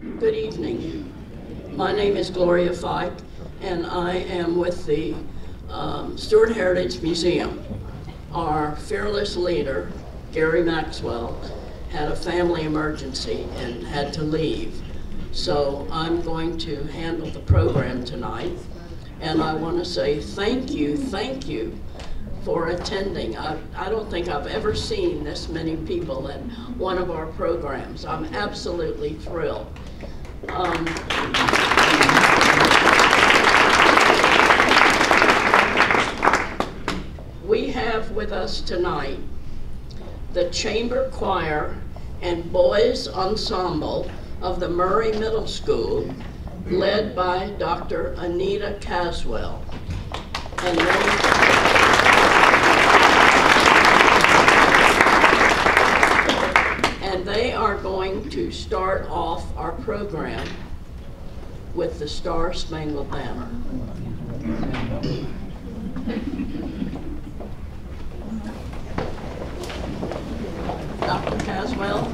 Good evening. My name is Gloria Fike, and I am with the Stuart Heritage Museum. Our fearless leader, Gary Maxwell, had a family emergency and had to leave. So I'm going to handle the program tonight, and I want to say thank you for attending. I don't think I've ever seen this many people at one of our programs. I'm absolutely thrilled. We have with us tonight the chamber choir and boys ensemble of the Murray Middle School, led by Dr. Anita Caswell. And they are going to start off our program with the Star Spangled Banner. Dr. Caswell.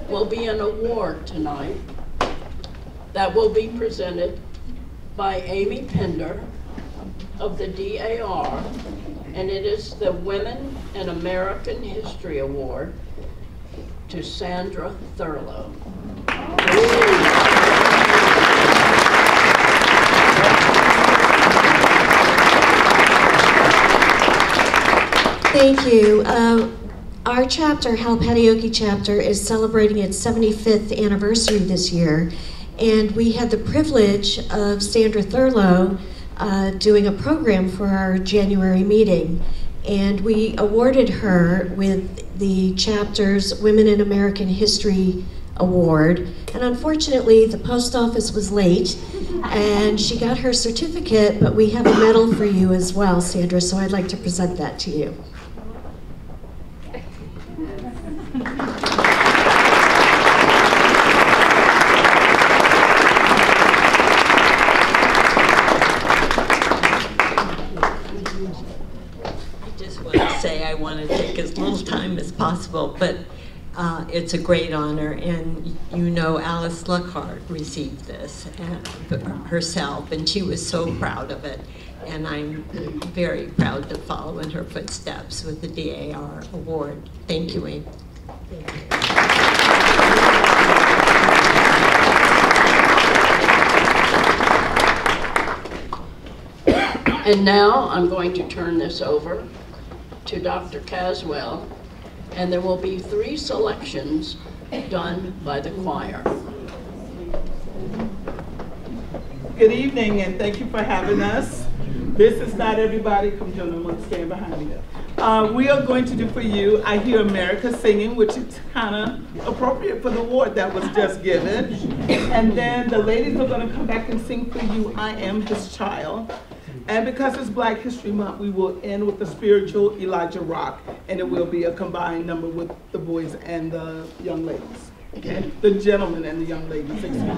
Will be an award tonight that will be presented by Amy Pinder of the DAR, and it is the Women in American History Award to Sandra Thurlow. Thank you. Our chapter, Halpatioke chapter, is celebrating its 75th anniversary this year, and we had the privilege of Sandra Thurlow doing a program for our January meeting, and we awarded her with the chapter's Women in American History Award, and unfortunately the post office was late and she got her certificate, but we have a medal for you as well, Sandra, so I'd like to present that to you. I want to take as little time as possible, but it's a great honor, and you know Alice Luckhart received this herself, and she was so proud of it, and I'm very proud to follow in her footsteps with the DAR award. Thank you, Amy. Thank you. And now I'm going to turn this over to Dr. Caswell, and there will be 3 selections done by the choir. Good evening, and thank you for having us. This is not everybody. Come join them, let's stand behind you. We are going to do for you, I Hear America Singing, which is kind of appropriate for the award that was just given. And then the ladies are going to come back and sing for you, I Am His Child. And because it's Black History Month, we will end with the spiritual Elijah Rock. and it will be a combined number with the boys and the young ladies. Okay? The gentlemen and the young ladies, excuse me.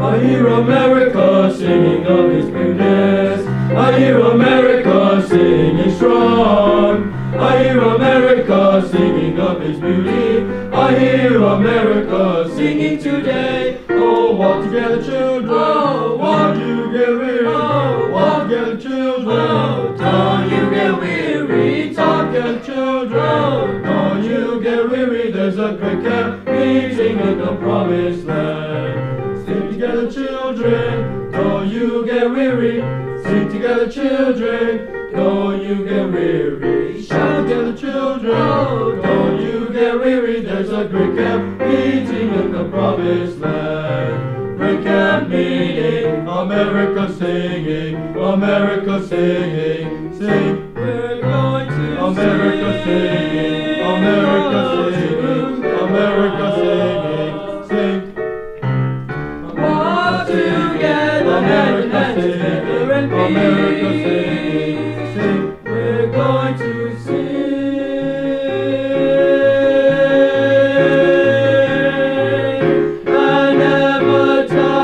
I hear America singing of its goodness. I hear America singing strong. I hear America singing of its beauty. I hear America singing today. Oh, walk together, children. Oh, walk together. Oh, walk together, children. Oh, don't you get weary. Talk together, children. Oh, don't you get weary. There's a great camp meeting in the promised land. Sing together, children. Don't you get weary. Sing together, children. Don't you get weary. Shout together, children. Don't you get weary. There's a great camp meeting in the promised land. Great camp meeting. America singing. America singing. Sing. We're going to America singing. America singing. America singing. Sing. All together, America singing. America singing. Sing. We're going to sing. And never die.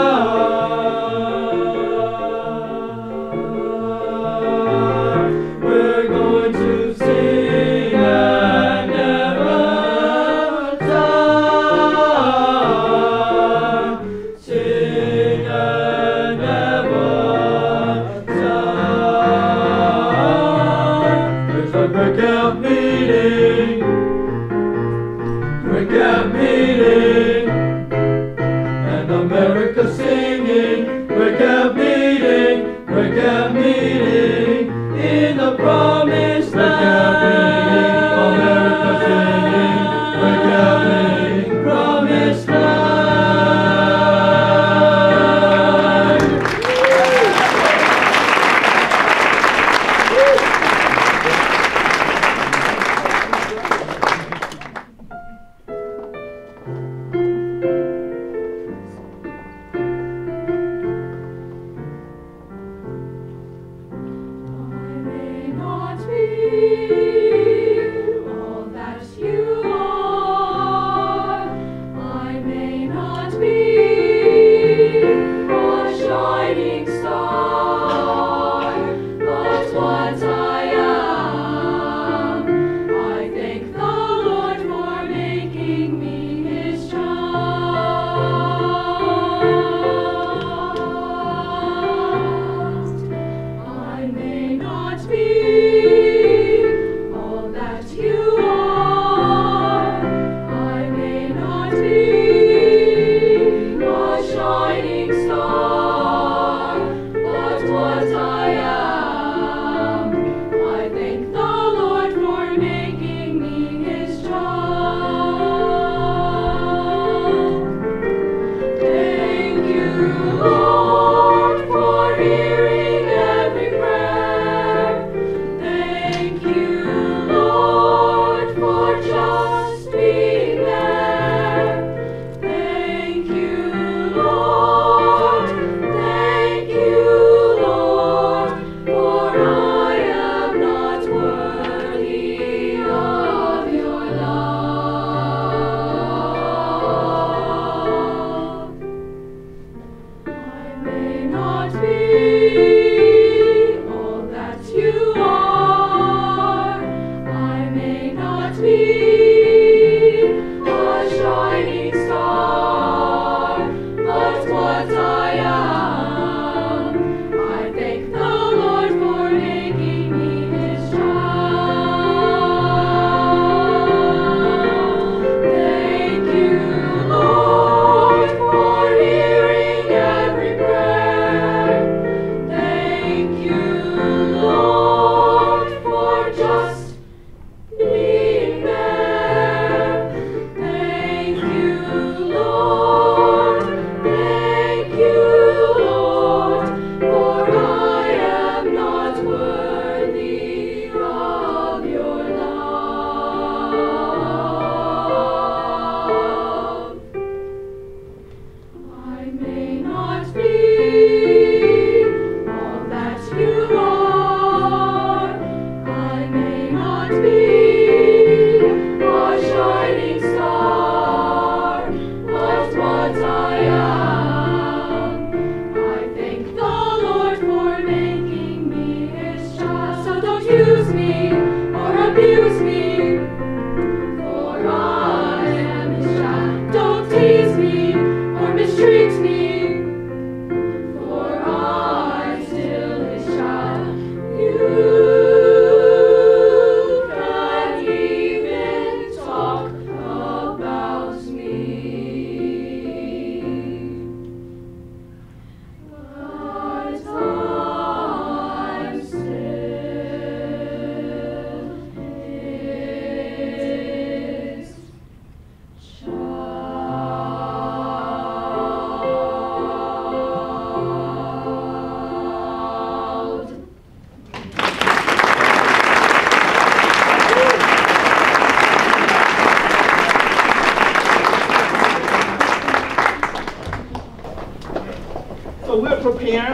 We're going to sing and never die. Sing and never die. There's a breakout meeting. Breakout meeting. And America singing. Breakout meeting. Breakout meeting. In the promised land. America singing. Breakout meeting. Promised land. I may not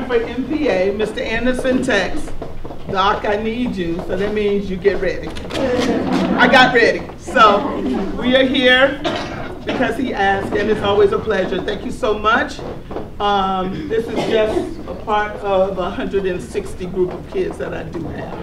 time for MPA. Mr. Anderson texts, Doc, I need you, so that means you get ready. I got ready. So we are here because he asked, and it's always a pleasure. Thank you so much. This is just a part of a 160 group of kids that I do have.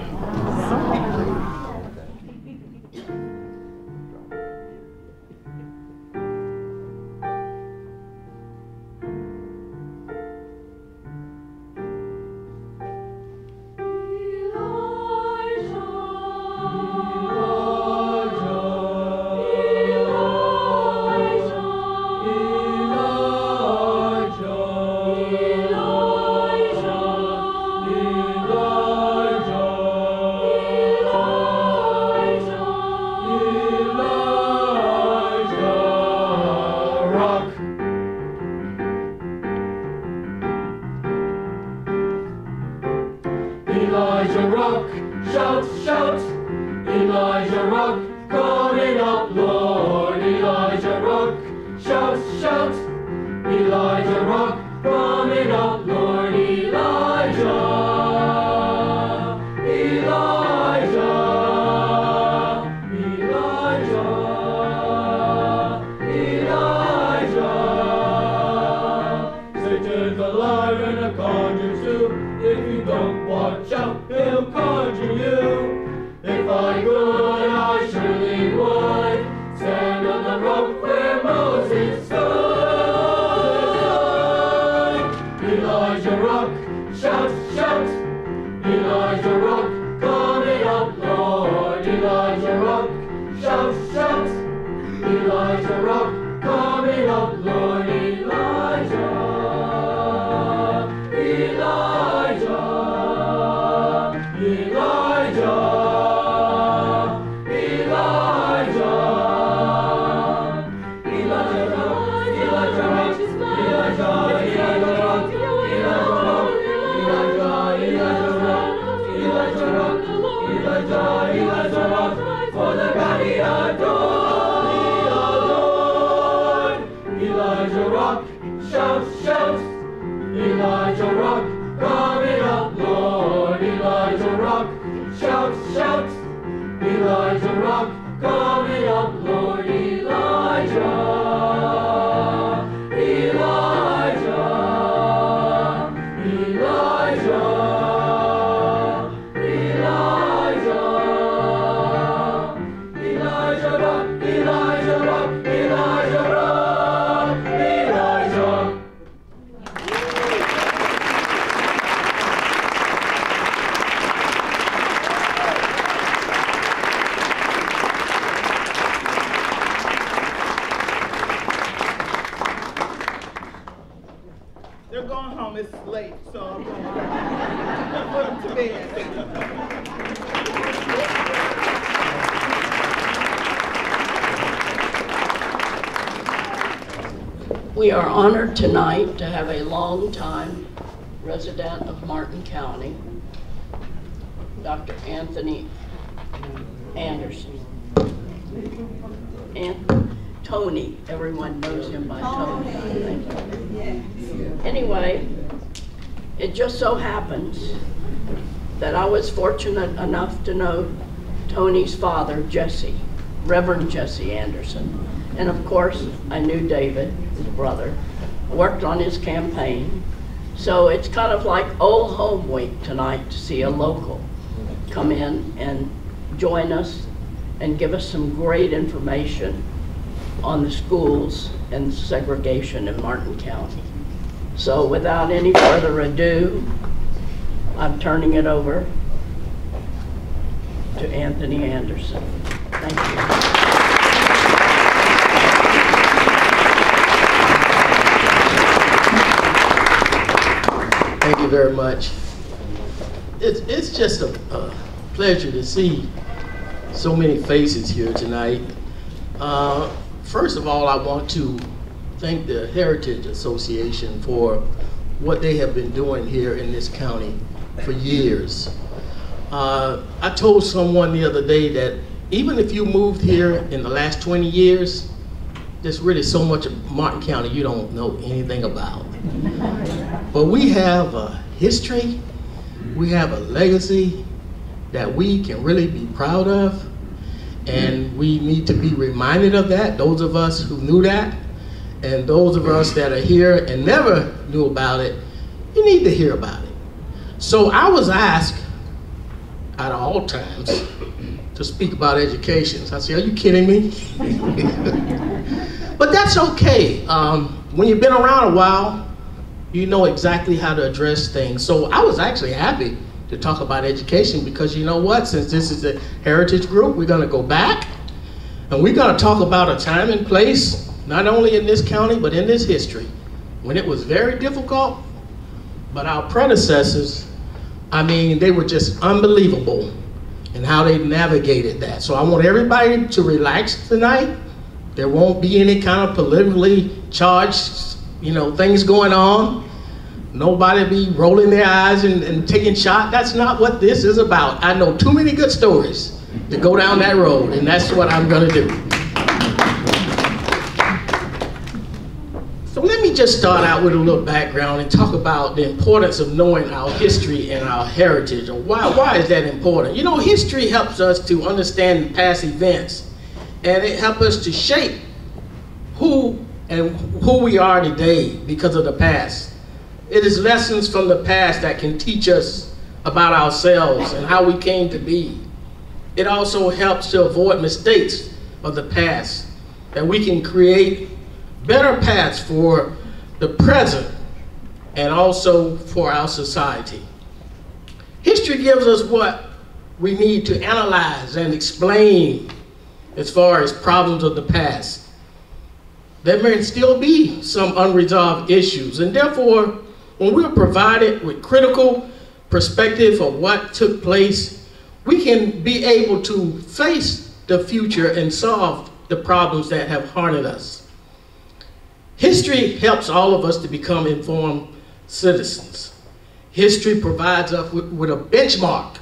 Elijah rock, shout, shout. Elijah rock, coming up, Lord. Elijah rock, shout, shout. Elijah rock, coming up, Lord. Elijah, Elijah, Elijah, Elijah. Satan's alive and a conjure too. If you don't watch out, he'll conjure you. If I could, I surely would stand on the rock where Moses stood. Elijah rock, shout, shout. Elijah rock, coming up, Lord. Elijah rock, shout, shout. Elijah rock, coming up, Lord. Elijah, Elijah, Elijah, Elijah, Elijah, Elijah, Elijah, for the God he adored. Elijah rock, shout, shout. Elijah rock, coming up, Lord. Elijah rock, shout, shout. Elijah rock, coming up, Lord. Elijah, Elijah, Elijah, Elijah, Elijah rock, Elijah rock, Elijah rock, Elijah. They're going home. It's late, so I'm going to put them to bed. We are honored tonight to have a longtime resident of Martin County, Dr. Anthony Anderson. And Tony, everyone knows him by Tony, I think. Anyway, it just so happens that I was fortunate enough to know Tony's father, Jesse, Reverend Jesse Anderson. And of course, I knew David, his brother, worked on his campaign. So it's kind of like old home week tonight to see a local come in and join us and give us some great information on the schools and segregation in Martin County. So without any further ado, I'm turning it over to Anthony Anderson. Thank you. Thank you very much. It's just a pleasure to see so many faces here tonight. First of all, I want to thank the Heritage Association for what they have been doing here in this county for years. I told someone the other day that even if you moved here in the last 20 years, there's really so much of Martin County you don't know anything about. But we have a history. We have a legacy that we can really be proud of, and we need to be reminded of that, those of us who knew that, and those of us that are here and never knew about it, you need to hear about it. So I was asked at all times to speak about education. So I said, are you kidding me? But that's okay. When you've been around a while, you know exactly how to address things. So I was actually happy to talk about education because you know what? Since this is a heritage group, we're gonna go back and we're gonna talk about a time and place, not only in this county, but in this history, when it was very difficult, but our predecessors, I mean, they were just unbelievable in how they navigated that. So I want everybody to relax tonight. There won't be any kind of politically charged, things going on. Nobody be rolling their eyes and taking shots. That's not what this is about. I know too many good stories to go down that road, and that's what I'm gonna do. So let me just start out with a little background and talk about the importance of knowing our history and our heritage. Or why is that important? History helps us to understand past events, and it helps us to shape who we are today because of the past. It is lessons from the past that can teach us about ourselves and how we came to be. It also helps to avoid mistakes of the past, that we can create better paths for the present and also for our society. History gives us what we need to analyze and explain as far as problems of the past. There may still be some unresolved issues, and therefore, when we're provided with critical perspective of what took place, we can be able to face the future and solve the problems that have haunted us. History helps all of us to become informed citizens. History provides us with a benchmark.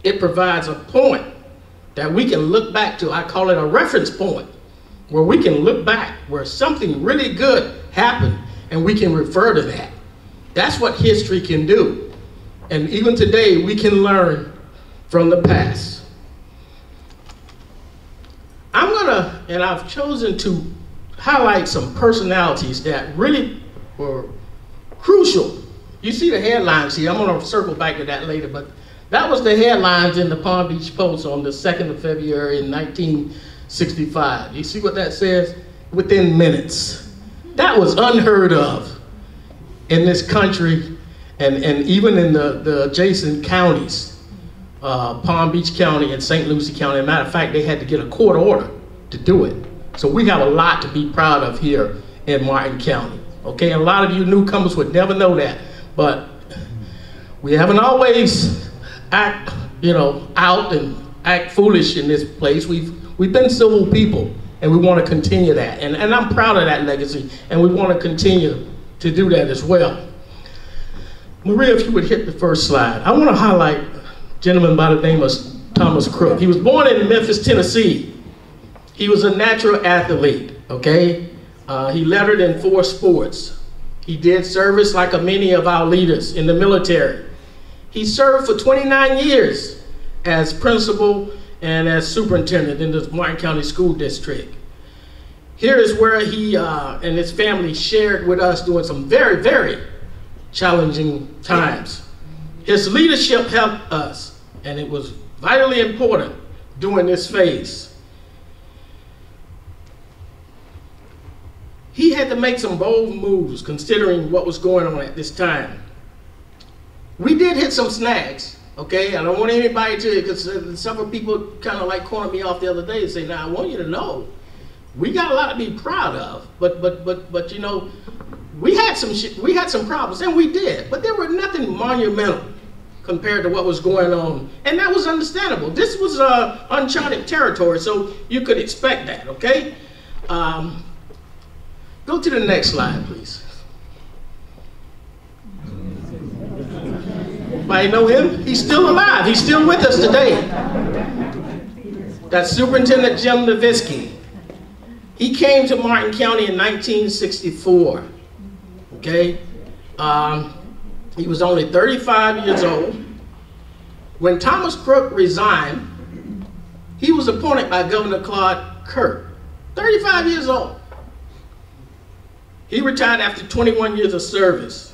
It provides a point that we can look back to. I call it a reference point, where we can look back where something really good happened and we can refer to that. That's what history can do. And even today, we can learn from the past. I've chosen to highlight some personalities that really were crucial. You see the headlines here. I'm gonna circle back to that later, but that was the headlines in the Palm Beach Post on the 2nd of February in 1965. You see what that says? Within minutes. That was unheard of in this country and even in the adjacent counties, Palm Beach County and St. Lucie County. As a matter of fact, they had to get a court order to do it. So we have a lot to be proud of here in Martin County. Okay, and a lot of you newcomers would never know that, but we haven't always act, out and act foolish in this place. We've been civil people, and we want to continue that. And I'm proud of that legacy, and we want to continue to do that as well. Maria, if you would hit the first slide. I want to highlight a gentleman by the name of Thomas Crook. He was born in Memphis, Tennessee. He was a natural athlete, okay? He lettered in 4 sports. He did service like many of our leaders in the military. He served for 29 years as principal and as superintendent in the Martin County School District. Here is where he and his family shared with us during some very, very challenging times. His leadership helped us, and it was vitally important during this phase. He had to make some bold moves considering what was going on at this time. We did hit some snags, okay? I don't want anybody to, because several people kind of cornered me off the other day and say, now I want you to know, we got a lot to be proud of, but we had some problems, and we did, but there were nothing monumental compared to what was going on, and that was understandable. This was uncharted territory, so you could expect that, okay? Go to the next slide, please. Anybody know him? He's still alive. He's still with us today. That's Superintendent Jim Nowitzki. He came to Martin County in 1964. Okay? He was only 35 years old. When Thomas Crook resigned, he was appointed by Governor Claude Kirk, 35 years old. He retired after 21 years of service.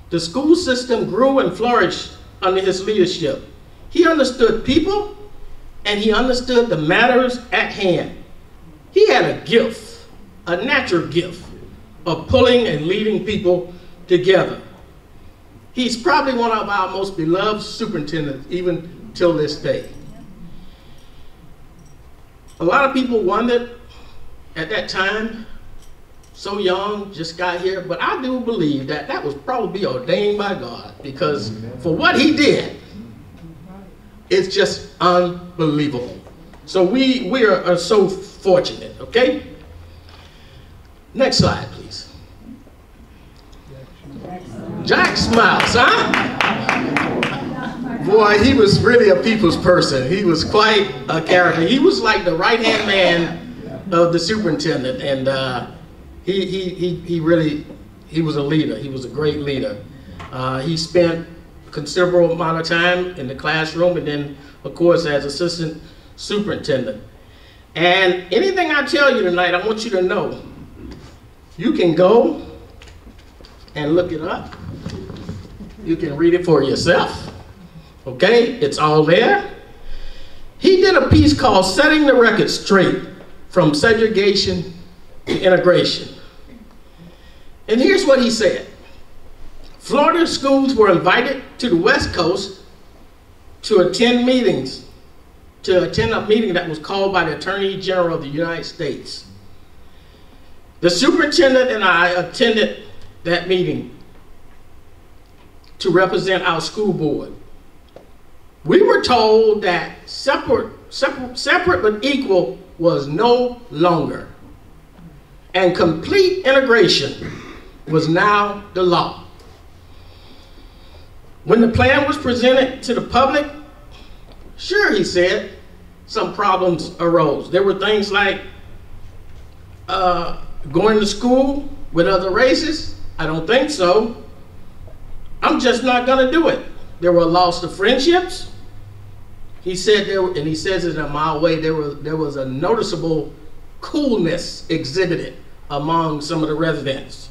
The school system grew and flourished under his leadership. He understood people, and he understood the matters at hand. He had a gift, a natural gift, of pulling and leading people together. He's probably one of our most beloved superintendents, even till this day. A lot of people wondered at that time, so young, just got here, but I do believe that that was probably ordained by God, because for what he did, it's just unbelievable. So we are so fortunate, okay? Next slide, please. Jack Smiles, huh? Boy, he was really a people's person. He was quite a character. He was like the right-hand man of the superintendent, and he was a leader. He was a great leader. He spent a considerable amount of time in the classroom, and then, of course, as assistant superintendent. And anything I tell you tonight, I want you to know, you can go and look it up. You can read it for yourself. Okay, it's all there. He did a piece called Setting the Record Straight from Segregation to Integration. And here's what he said. Florida schools were invited to the West Coast to attend meetings, to attend a meeting that was called by the Attorney General of the United States. The superintendent and I attended that meeting to represent our school board. We were told that separate but equal was no longer, and complete integration was now the law. When the plan was presented to the public, sure, he said, some problems arose. There were things like going to school with other races. I don't think so. I'm just not gonna do it. There were loss of friendships. He said there, and he says it in a mild way, there was a noticeable coolness exhibited among some of the residents.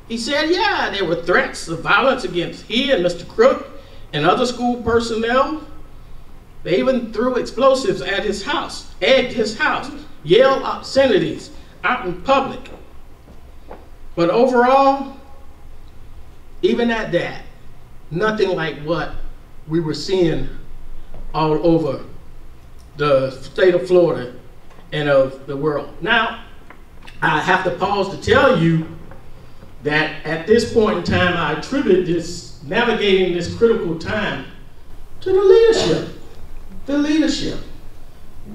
He said, yeah, there were threats of violence against he and Mr. Crook and other school personnel. They even threw explosives at his house, egged his house, yelled obscenities out in public. But overall, even at that, nothing like what we were seeing all over the state of Florida and of the world. Now, I have to pause to tell you that at this point in time, I attribute this, navigating this critical time, to the leadership. The leadership.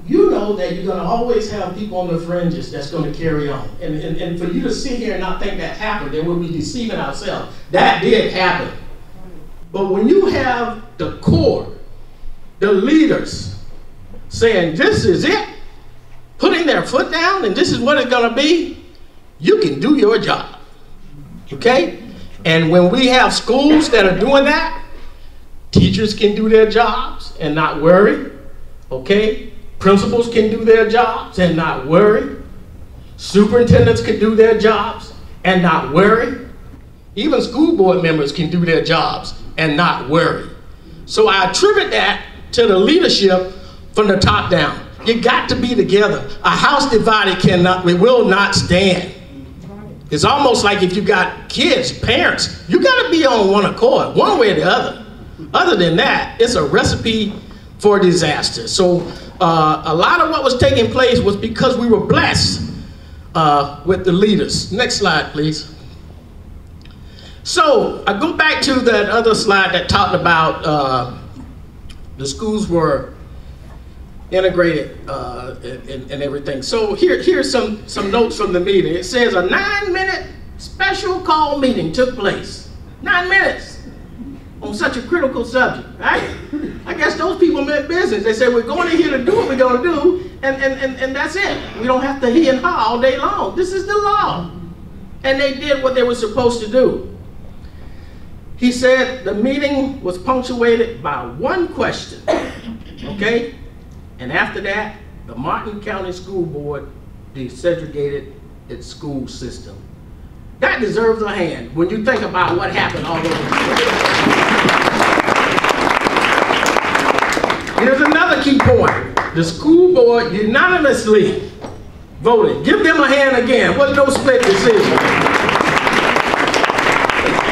You know that you're going to always have people on the fringes that's going to carry on. And for you to sit here and not think that happened, then we'll be deceiving ourselves. That did happen. But when you have the core, the leaders, saying this is it, putting their foot down, and this is what it's going to be, you can do your job. Okay? And when we have schools that are doing that, teachers can do their jobs and not worry. Okay? Principals can do their jobs and not worry. Superintendents can do their jobs and not worry. Even school board members can do their jobs and not worry. So I attribute that to the leadership from the top down. You got to be together. A house divided will not stand. It's almost like if you got kids, parents, you got to be on one accord, one way or the other. Other than that, it's a recipe for disaster. So a lot of what was taking place was because we were blessed with the leaders. Next slide, please. So I go back to that other slide that talked about the schools were integrated and everything. So here's some notes from the meeting. It says a 9-minute special call meeting took place. 9 minutes on such a critical subject, right? I guess those people meant business. They said, we're going in here to do what we're going to do, and that's it. We don't have to he and ha all day long. This is the law. And they did what they were supposed to do. He said the meeting was punctuated by one question, okay? And after that, the Martin County School Board desegregated its school system. That deserves a hand when you think about what happened all over the place. Here's another key point. The school board unanimously voted. Give them a hand again. Was no split decision.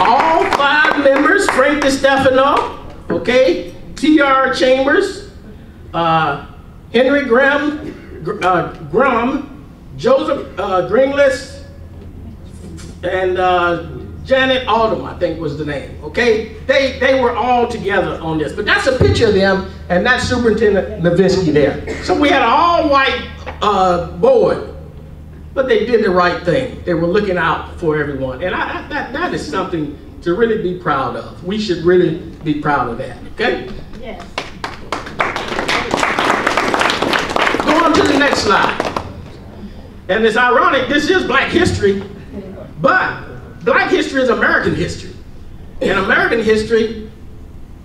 All 5 members, Frank DeStefano, okay, T.R. Chambers, Henry Graham, Joseph Greenless, and Janet Alderman, I think was the name, okay? They were all together on this. But that's a picture of them, and that's Superintendent Nowitzki there. So we had an all-white board, but they did the right thing. They were looking out for everyone. And that is something to really be proud of. We should really be proud of that, okay? Yes. Go on to the next slide. And it's ironic, this is Black history, but Black history is American history. In American history,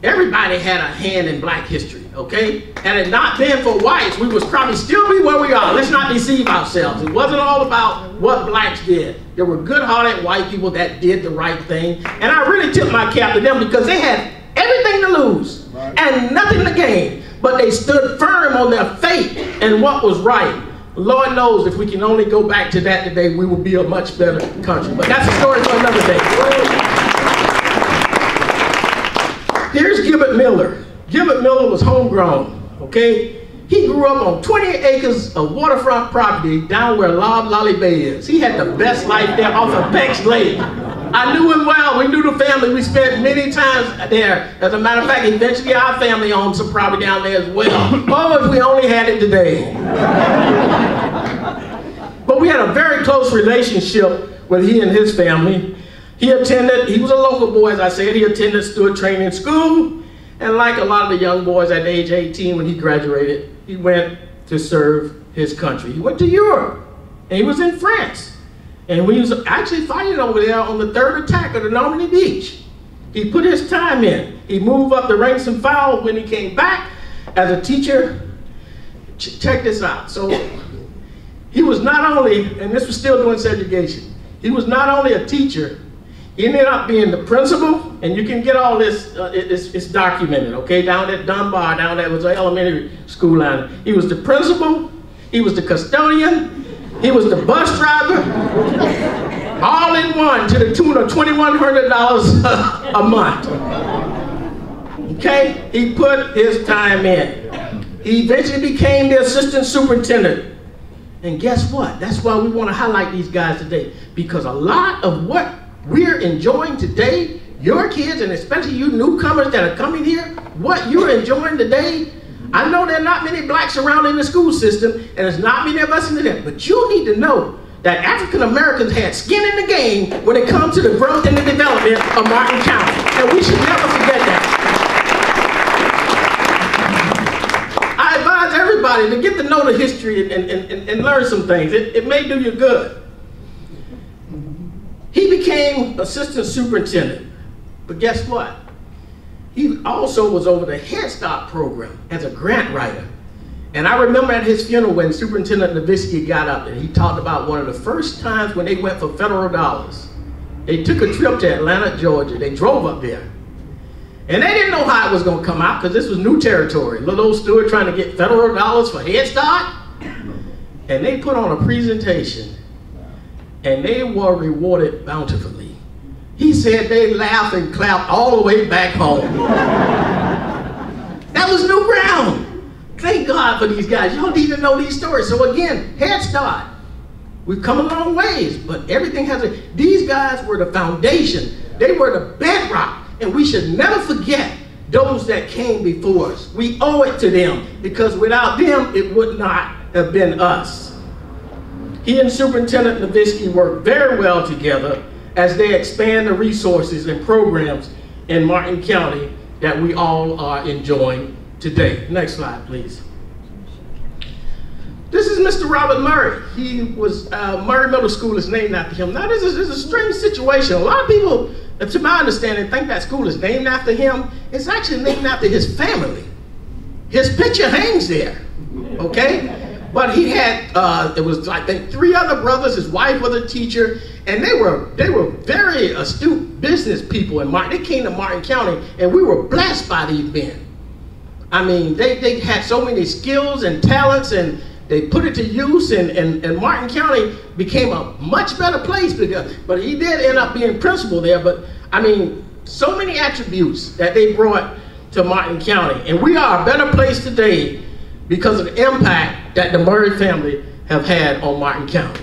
everybody had a hand in Black history, okay? Had it not been for whites, we would probably still be where we are. Let's not deceive ourselves. It wasn't all about what blacks did. There were good-hearted white people that did the right thing. And I really tip my cap to them because they had everything to lose and nothing to gain. But they stood firm on their faith and what was right. Lord knows if we can only go back to that today, we will be a much better country. But that's a story for another day. Here's Gibbet Miller. Gibbet Miller was homegrown, okay? He grew up on 20 acres of waterfront property down where Lob Lolly Bay is. He had the best life there off of Beck's Lake. I knew him well. We knew the family. We spent many times there. As a matter of fact, eventually our family owned some property down there as well. Oh, if we only had it today. But we had a very close relationship with he and his family. He was a local boy, as I said. He attended Stuart Training School. And like a lot of the young boys at age 18 when he graduated, he went to serve his country. He went to Europe, and he was in France. And when he was actually fighting over there on the 3rd attack of the Normandy Beach, he put his time in. He moved up the ranks and file when he came back as a teacher. Check this out. So he was not only, and this was still during segregation, he was not only a teacher, he ended up being the principal, and you can get all this, it's documented, okay? Down at Dunbar, down there was an elementary school line. He was the principal, he was the custodian, he was the bus driver, all in one to the tune of $2,100 a month. Okay? He put his time in. He eventually became the assistant superintendent. And guess what? That's why we want to highlight these guys today. Because a lot of what we're enjoying today, your kids, and especially you newcomers that are coming here, what you're enjoying today, I know there are not many blacks around in the school system, and there's not many of us in there, but you need to know that African Americans had skin in the game when it comes to the growth and the development of Martin County, and we should never forget that. I advise everybody to get to know the history and learn some things. It may do you good. He became assistant superintendent, but guess what? He also was over the Head Start program as a grant writer. And I remember at his funeral when Superintendent Nowitzki got up and he talked about one of the first times when they went for federal dollars. They took a trip to Atlanta, Georgia. They drove up there. And they didn't know how it was going to come out because this was new territory. Little old Stuart trying to get federal dollars for Head Start. And they put on a presentation and they were rewarded bountifully. He said they laughed and clapped all the way back home. That was new ground. Thank God for these guys. Y'all need to know these stories. So again, Head Start. We've come a long ways, but everything has a, these guys were the foundation. They were the bedrock, and we should never forget those that came before us. We owe it to them, because without them, it would not have been us. He and Superintendent Nowitzki worked very well together as they expand the resources and programs in Martin County that we all are enjoying today. Next slide, please. This is Mr. Robert Murray. He was, Murray Middle School is named after him. Now this is a strange situation. A lot of people to my understanding, I think that school is named after him. It's actually named after his family. His picture hangs there, okay? But he had, it was I think 3 other brothers, his wife was a teacher, and they were very astute business people in Martin. They came to Martin County, and we were blessed by these men. I mean, they had so many skills and talents, and they put it to use, and Martin County became a much better place, but he did end up being principal there. But I mean, so many attributes that they brought to Martin County, and we are a better place today because of the impact that the Murray family have had on Martin County.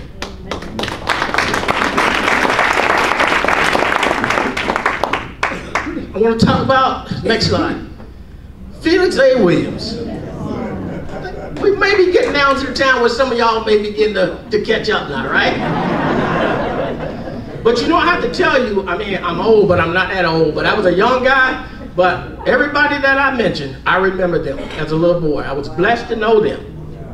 I want to talk about, next slide, Felix A. Williams. We may be getting down to the town where some of y'all may begin to catch up now, right? But you know, I have to tell you, I mean, I'm old, but I'm not that old, but I was a young guy, but everybody that I mentioned, I remember them as a little boy. I was blessed to know them,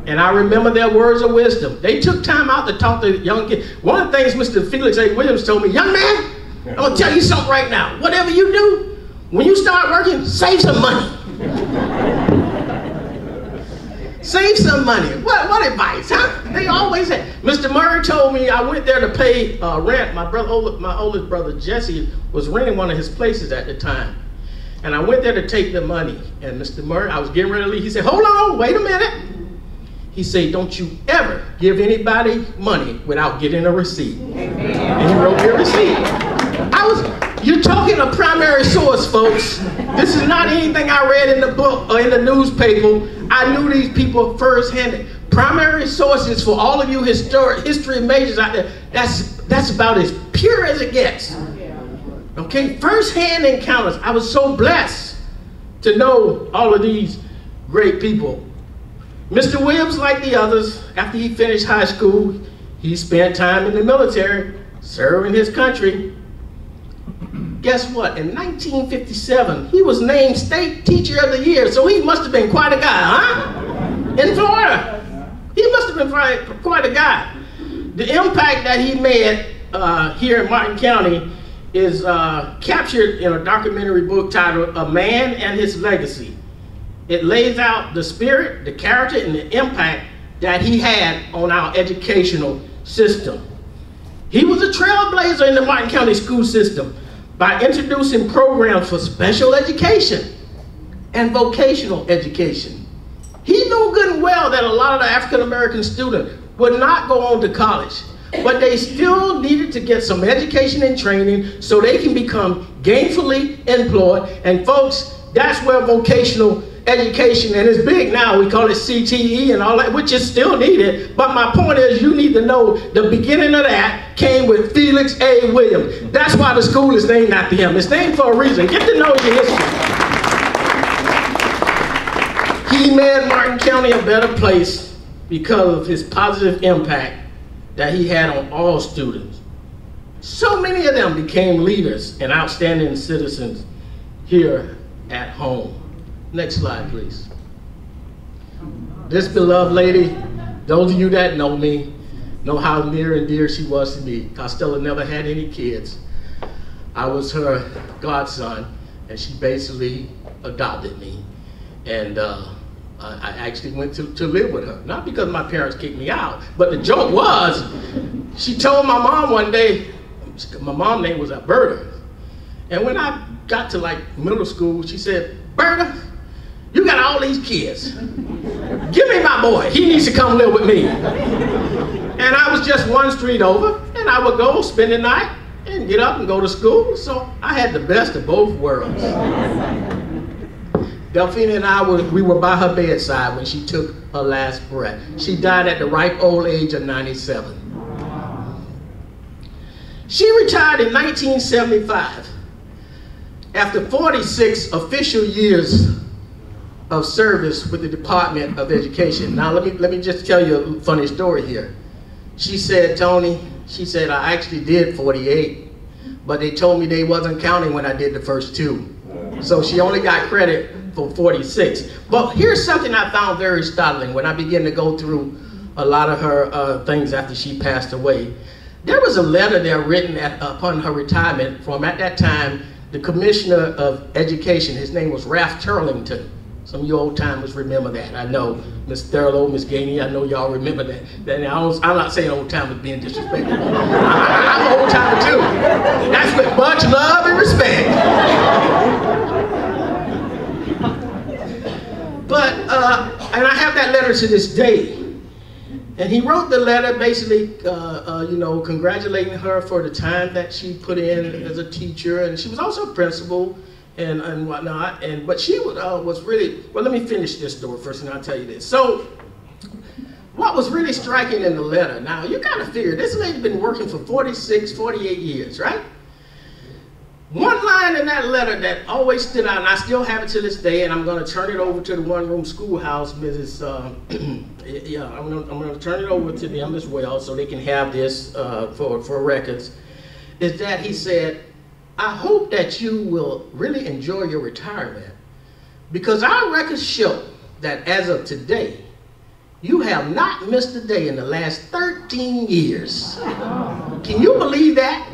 and I remember their words of wisdom. They took time out to talk to young kids. One of the things Mr. Felix A. Williams told me, young man, I'm gonna tell you something right now. Whatever you do, when you start working, save some money. Save some money. What advice, huh? They always had. Mr. Murray told me I went there to pay rent. My oldest brother Jesse was renting one of his places at the time. And I went there to take the money. And Mr. Murray, I was getting ready to leave. He said, hold on, wait a minute. He said, don't you ever give anybody money without getting a receipt. And he wrote me a receipt. You're talking a primary source, folks. This is not anything I read in the book or in the newspaper. I knew these people firsthand. Primary sources for all of you history majors out there, that's about as pure as it gets. Okay, first-hand encounters. I was so blessed to know all of these great people. Mr. Williams, like the others, after he finished high school, he spent time in the military, serving his country. Guess what? In 1957, he was named State Teacher of the Year, so he must have been quite a guy, huh? In Florida. He must have been quite a guy. The impact that he made here in Martin County is captured in a documentary book titled A Man and His Legacy. It lays out the spirit, the character, and the impact that he had on our educational system. He was a trailblazer in the Martin County school system by introducing programs for special education and vocational education. He knew good and well that a lot of the African-American students would not go on to college, but they still needed to get some education and training so they can become gainfully employed. And folks, that's where vocational education, and it's big now, we call it CTE and all that, which is still needed. But my point is, you need to know the beginning of that came with Felix A. Williams. That's why the school is named after him. It's named for a reason. Get to know your history. He made Martin County a better place because of his positive impact that he had on all students. So many of them became leaders and outstanding citizens here at home. Next slide, please. This beloved lady, those of you that know me, know how near and dear she was to me. Costello never had any kids. I was her godson, and she basically adopted me. And I actually went to live with her. Not because my parents kicked me out, but the joke was, she told my mom one day, my mom's name was Alberta. And when I got to like middle school, she said, Berta, you got all these kids. Give me my boy. He needs to come live with me. And I was just one street over, and I would go spend the night and get up and go to school. So I had the best of both worlds. Delphina and I we were by her bedside when she took her last breath. She died at the ripe old age of 97. She retired in 1975 after 46 official years of service with the Department of Education. Now let me just tell you a funny story here. She said, Tony, she said, I actually did 48, but they told me they wasn't counting when I did the first 2. So she only got credit for 46. But here's something I found very startling when I began to go through a lot of her things after she passed away. there was a letter there written upon her retirement from, at that time, the Commissioner of Education. His name was Ralph Turlington. Some of you old timers remember that. I know Miss Thurlow, Miss Gainey, I know y'all remember that. I'm not saying old timers being disrespectful. I'm an old timer too. That's with much love and respect. But, and I have that letter to this day. And he wrote the letter basically, you know, congratulating her for the time that she put in as a teacher, and she was also a principal and whatnot. But she was really, well, let me finish this story first, and I'll tell you this. So, what was really striking in the letter? Now, you got to figure this lady's been working for 46, 48 years, right? One line in that letter that always stood out, and I still have it to this day, and I'm going to turn it over to the one-room schoolhouse, Mrs. Yeah, I'm going to turn it over to them as well so they can have this for records, is that he said, I hope that you will really enjoy your retirement, because our records show that as of today, you have not missed a day in the last 13 years. Can you believe that?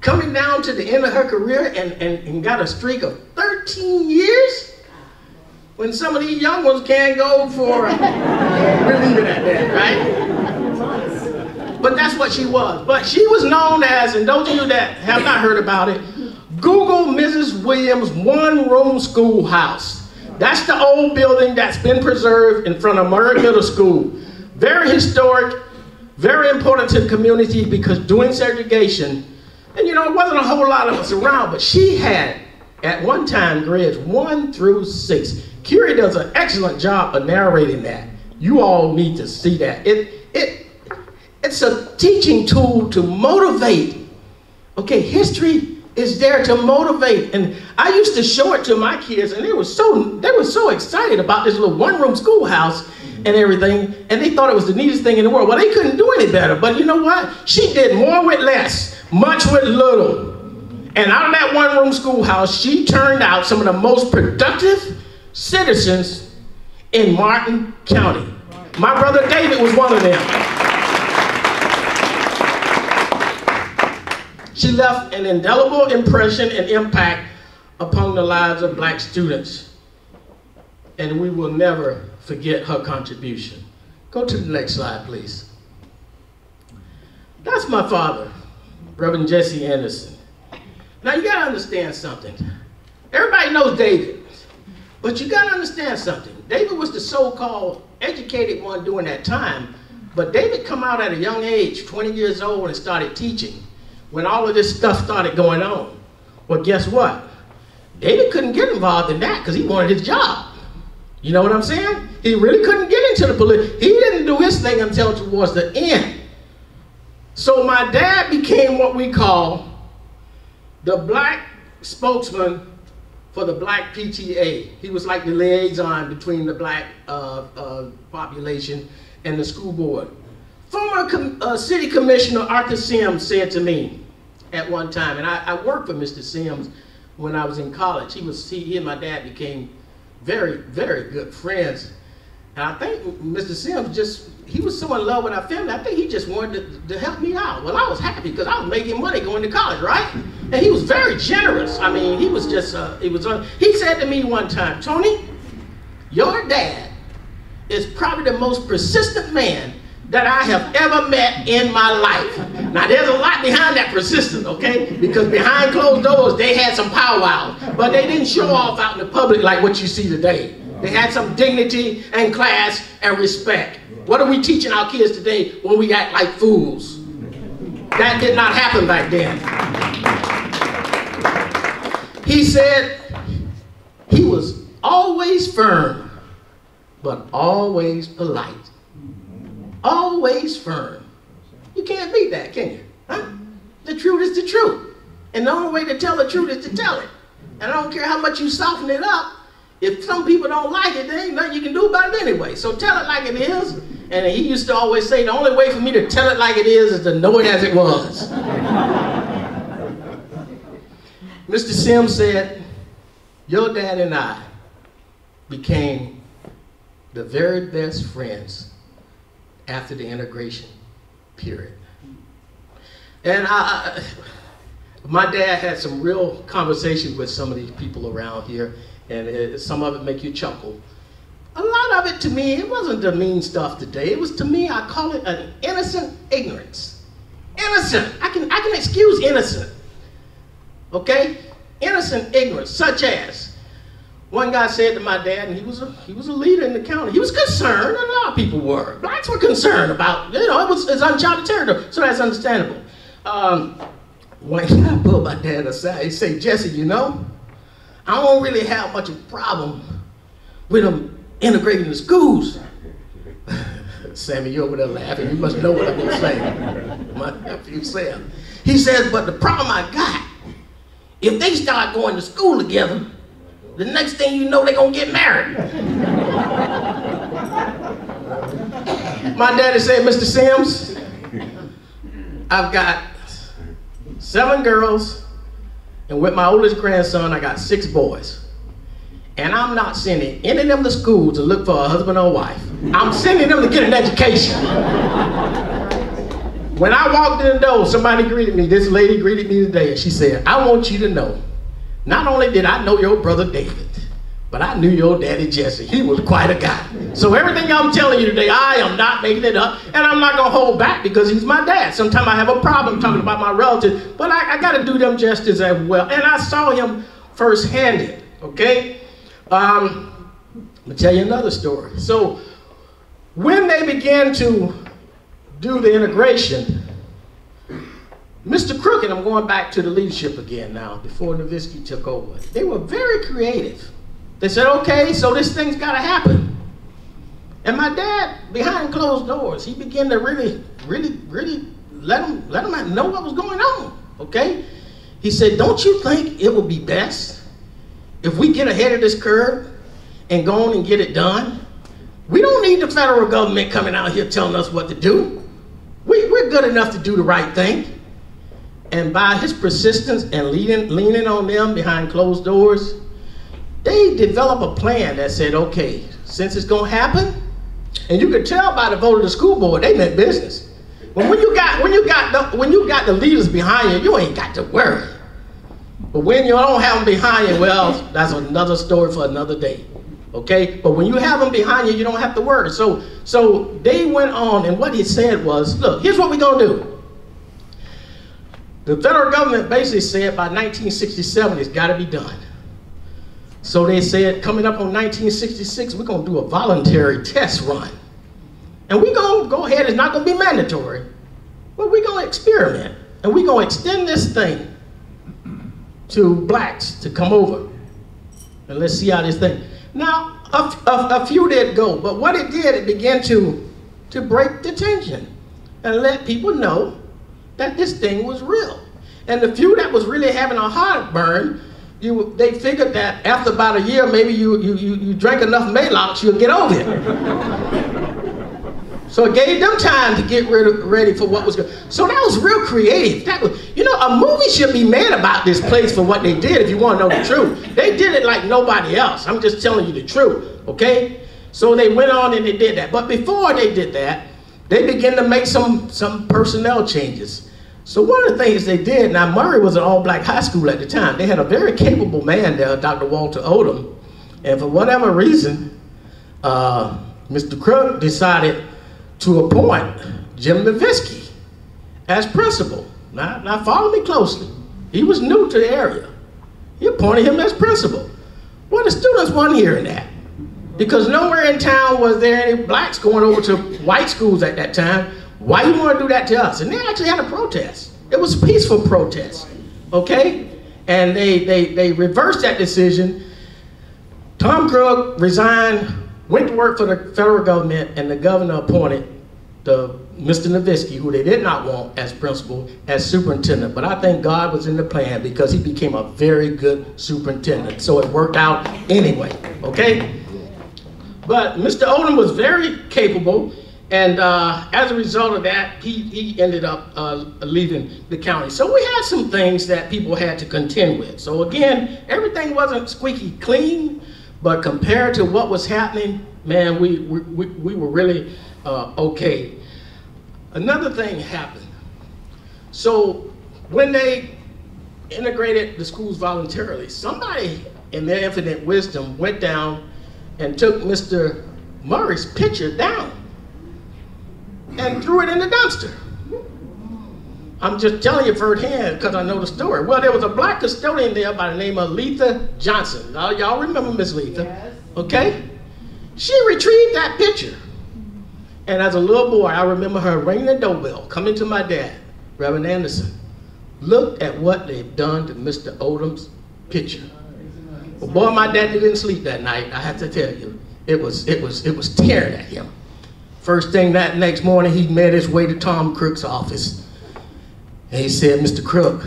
Coming down to the end of her career and got a streak of 13 years? When some of these young ones can't go for, we'll leave it at that, right? But that's what she was. But she was known as, and those of you that have not heard about it, Google Mrs. Williams' one-room schoolhouse. That's the old building that's been preserved in front of Murray Middle School. Very historic, very important to the community, because during segregation, and you know, it wasn't a whole lot of us around, but she had, at one time, grades 1 through 6. Curie does an excellent job of narrating that. You all need to see that. It's a teaching tool to motivate. Okay, history is there to motivate. And I used to show it to my kids, and they were so excited about this little one-room schoolhouse and everything, and they thought it was the neatest thing in the world. Well, they couldn't do any better, but you know what? She did more with less. Much with little. And out of that one-room schoolhouse, she turned out some of the most productive citizens in Martin County. My brother David was one of them. She left an indelible impression and impact upon the lives of black students. And we will never forget her contribution. Go to the next slide, please. That's my father, Reverend Jesse Anderson. Now you gotta understand something. Everybody knows David, but you gotta understand something. David was the so-called educated one during that time, but David come out at a young age, 20 years old, and started teaching when all of this stuff started going on. Well, guess what? David couldn't get involved in that because he wanted his job. You know what I'm saying? He really couldn't get into the politics. He didn't do his thing until towards the end. So my dad became what we call the black spokesman for the black PTA. He was like the liaison between the black population and the school board. Former city commissioner Arthur Sims said to me at one time, and I worked for Mr. Sims when I was in college. He and my dad became very, very good friends. And I think Mr. Sims he was so in love with our family, I think he just wanted to help me out. Well, I was happy because I was making money going to college, right? And he was very generous. I mean, he was just, he said to me one time, Tony, your dad is probably the most persistent man that I have ever met in my life. Now, there's a lot behind that persistence, okay? Because behind closed doors, they had some powwows, but they didn't show off out in the public like what you see today. They had some dignity and class and respect. What are we teaching our kids today when we act like fools? That did not happen back then. He said he was always firm, but always polite. Always firm. You can't beat that, can you? Huh? The truth is the truth. And the only way to tell the truth is to tell it. And I don't care how much you soften it up. If some people don't like it, there ain't nothing you can do about it anyway. So tell it like it is. And he used to always say, the only way for me to tell it like it is to know it as it was. Mr. Sims said, your dad and I became the very best friends after the integration period. And my dad had some real conversations with some of these people around here, and some of it make you chuckle. A lot of it to me, it wasn't the mean stuff today. It was, to me, I call it an innocent ignorance. Innocent. I can excuse innocent. Okay? Innocent ignorance, such as one guy said to my dad, and he was a leader in the county. He was concerned, and a lot of people were. Blacks were concerned about, it's uncharted territory, so that's understandable. One guy pulled my dad aside. He said, Jesse, I don't really have much of a problem with them integrating the schools. Sammy, you're over there laughing. You must know what I'm going to say. My nephew Sam. He says, but the problem I got, if they start going to school together, the next thing you know, they're going to get married. My daddy said, Mr. Sims, I've got 7 girls, and with my oldest grandson, I got 6 boys. And I'm not sending any of them to school to look for a husband or wife. I'm sending them to get an education. When I walked in the door, somebody greeted me. This lady greeted me today, and she said, I want you to know, not only did I know your brother David, but I knew your daddy Jesse. He was quite a guy. So everything I'm telling you today, I am not making it up, and I'm not going to hold back because he's my dad. Sometimes I have a problem talking about my relatives, but I got to do them justice as well. And I saw him first-handed, okay? I'm going to tell you another story. So when they began to do the integration, Mr. Crook, and I'm going back to the leadership again now, before Nowitzki took over, they were very creative. They said, okay, so this thing's got to happen. And my dad, behind closed doors, he began to really let them know what was going on, okay? He said, don't you think it would be best if we get ahead of this curve and go on and get it done? We don't need the federal government coming out here telling us what to do. We're good enough to do the right thing. And by his persistence and leaning on them behind closed doors, they developed a plan that said, okay, since it's gonna happen, and you could tell by the vote of the school board, they meant business. When you got the leaders behind you, you ain't got to worry. But when you don't have them behind you, well, that's another story for another day, okay? But when you have them behind you, you don't have to worry. So they went on, and what he said was, look, here's what we're gonna do. The federal government basically said by 1967, it's gotta be done. So they said, coming up on 1966, we're gonna do a voluntary test run. And we're gonna go ahead, it's not gonna be mandatory, but we're gonna experiment. And we're gonna extend this thing to blacks to come over. And let's see how this thing. Now, a few did go, but what it did, it began to break the tension and let people know that this thing was real. And the few that was really having a heartburn, they figured that after about a year, maybe you drank enough Maalox, you'll get over it. So it gave them time to get ready for what was going. So that was real creative. That was, a movie should be made about this place for what they did if you want to know the truth. They did it like nobody else. I'm just telling you the truth, okay? So they went on and they did that. But before they did that, they began to make some personnel changes. So one of the things they did, now Murray was an all-black high school at the time. They had a very capable man there, Dr. Walter Odom. And for whatever reason, Mr. Crook decided to appoint Jim Nowitzki as principal. Now follow me closely. He was new to the area. He appointed him as principal. Well, the students weren't hearing that because nowhere in town was there any blacks going over to white schools at that time. Why you want to do that to us? And they actually had a protest. It was a peaceful protest, okay? And they reversed that decision. Tom Crook resigned, went to work for the federal government, and the governor appointed Mr. Nowitzki, who they did not want as principal, as superintendent. But I think God was in the plan because he became a very good superintendent. So it worked out anyway, okay? But Mr. Odom was very capable, and as a result of that, he ended up leaving the county. So we had some things that people had to contend with. So again, everything wasn't squeaky clean, but compared to what was happening, man, we were really okay. Another thing happened. So when they integrated the schools voluntarily, somebody in their infinite wisdom went down and took Mr. Murray's picture down and threw it in the dumpster. I'm just telling you firsthand because I know the story. Well, there was a black custodian there by the name of Letha Johnson. Now, y'all remember Miss Letha, yes. Okay? She retrieved that picture. And as a little boy, I remember her ringing the doorbell, coming to my dad, Reverend Anderson. Look at what they've done to Mr. Odom's picture. Well, boy, my dad didn't sleep that night, I have to tell you. It was tearing at him. First thing that next morning, he made his way to Tom Crook's office. And he said, Mr. Crook,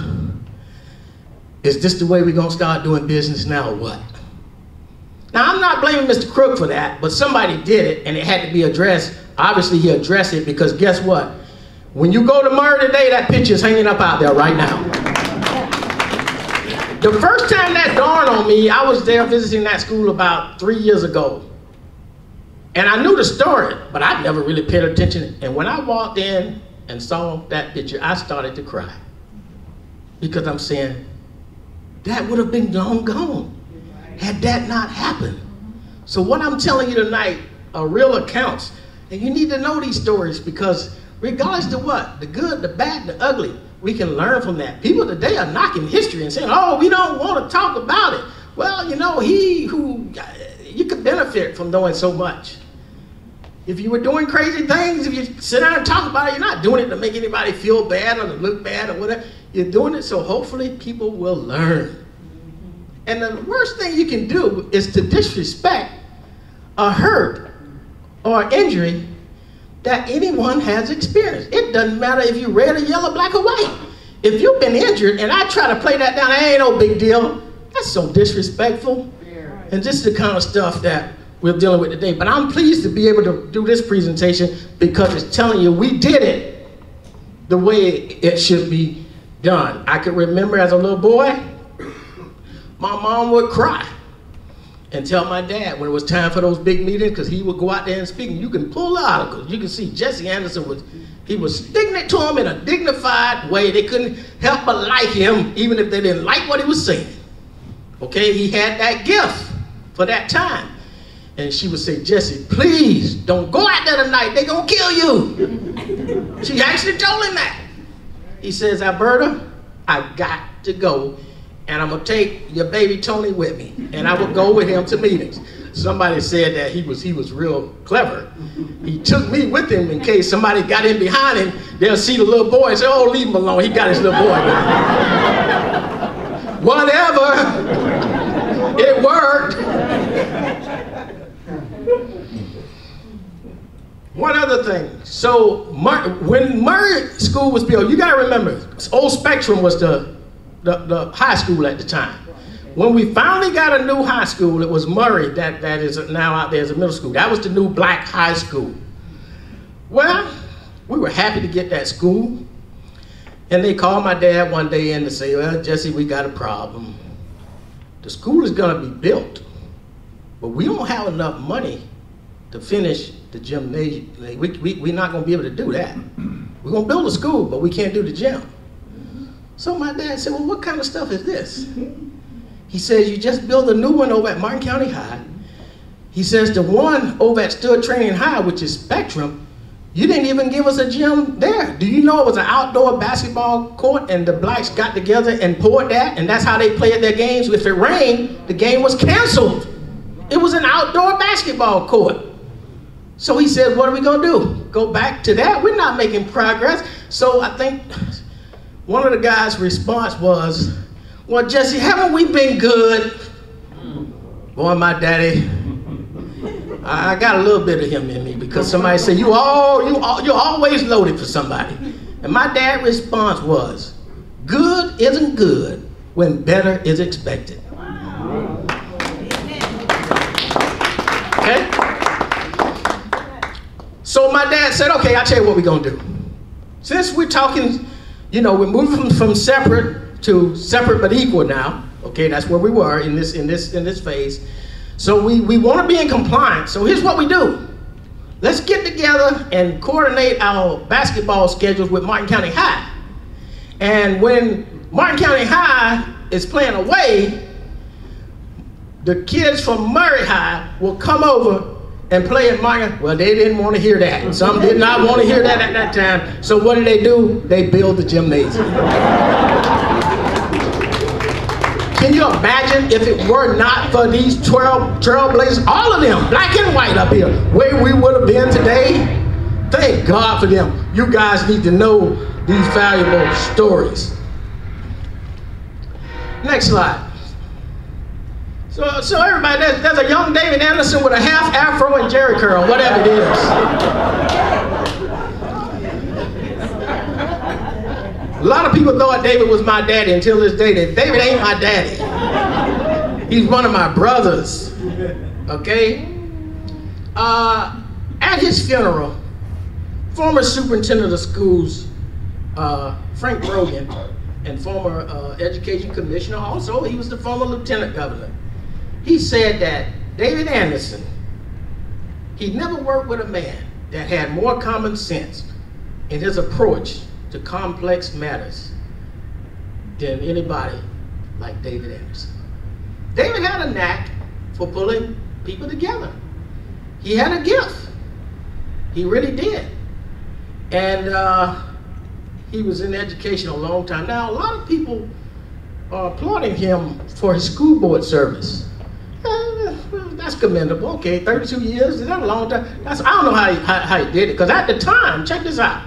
is this the way we're gonna start doing business now or what? Now, I'm not blaming Mr. Crook for that, but somebody did it and it had to be addressed. Obviously, he addressed it because guess what? When you go to Murray today, that picture's hanging up out there right now. The first time that dawned on me, I was there visiting that school about 3 years ago. And I knew the story, but I never really paid attention. And when I walked in and saw that picture, I started to cry. Because I'm saying, that would have been long gone had that not happened. So what I'm telling you tonight are real accounts. And you need to know these stories because regardless of what, the good, the bad, the ugly, we can learn from that. People today are knocking history and saying, oh, we don't want to talk about it. Well, you know, you could benefit from knowing so much. If you were doing crazy things, if you sit down and talk about it, you're not doing it to make anybody feel bad or to look bad or whatever. You're doing it so hopefully people will learn. And the worst thing you can do is to disrespect a hurt or injury that anyone has experienced. It doesn't matter if you're red or yellow, black or white. If you've been injured and I try to play that down, that ain't no big deal. That's so disrespectful. And this is the kind of stuff that we're dealing with today. But I'm pleased to be able to do this presentation because it's telling you we did it the way it should be done. I could remember as a little boy, my mom would cry and tell my dad when it was time for those big meetings because he would go out there and speak. And you can pull the articles. You can see Jesse Anderson was sticking it to him in a dignified way. They couldn't help but like him even if they didn't like what he was saying. Okay, he had that gift for that time. And she would say, Jesse, please don't go out there tonight. They're gonna kill you. She actually told him that. He says, Alberta, I got to go. And I'm gonna take your baby Tony with me. And I would go with him to meetings. Somebody said that he was real clever. He took me with him in case somebody got in behind him. They'll see the little boy and say, oh, leave him alone. He got his little boy. Whatever, it worked. One other thing. So when Murray School was built, you gotta remember, Old Spectrum was the high school at the time. When we finally got a new high school, it was Murray that is now out there as a middle school. That was the new black high school. Well, we were happy to get that school. And they called my dad one day in to say, well, Jesse, we got a problem. The school is gonna be built, but we don't have enough money to finish the gymnasium. We're not gonna be able to do that. We're gonna build a school, but we can't do the gym. So my dad said, well, what kind of stuff is this? He says, you just built a new one over at Martin County High. He says, the one over at Stuart Training High, which is Spectrum, you didn't even give us a gym there. Do you know it was an outdoor basketball court and the blacks got together and poured that and that's how they played their games? If it rained, the game was canceled. It was an outdoor basketball court. So he said, what are we gonna do? Go back to that? We're not making progress. So I think one of the guys' response was, well, Jesse, haven't we been good? Boy, my daddy, I got a little bit of him in me because somebody said, you're always loaded for somebody. And my dad's response was, good isn't good when better is expected. Okay? So my dad said, okay, I'll tell you what we're gonna do. Since we're talking, you know, we're moving from separate to separate but equal now. Okay, that's where we were in this phase. So we want to be in compliance. So here's what we do. Let's get together and coordinate our basketball schedules with Martin County High. And when Martin County High is playing away, the kids from Murray High will come over and play in Martin. Well, they didn't want to hear that. Some did not want to hear that at that time. So what do? They build the gymnasium. Can you imagine if it were not for these 12 trailblazers, all of them, black and white up here, where we would have been today? Thank God for them. You guys need to know these valuable stories. Next slide. So everybody, there's a young David Anderson with a half afro and jerry curl, whatever it is. A lot of people thought David was my daddy until this day. That David ain't my daddy. He's one of my brothers. Okay? At his funeral, former superintendent of schools, Frank Brogan, and former education commissioner, also he was the former lieutenant governor. He said that David Anderson, he never worked with a man that had more common sense in his approach to complex matters than anybody like David Anderson. David had a knack for pulling people together. He had a gift. He really did. And he was in education a long time. Now, a lot of people are applauding him for his school board service. That's commendable. Okay, 32 years, is that a long time? I don't know how he did it, because at the time, check this out,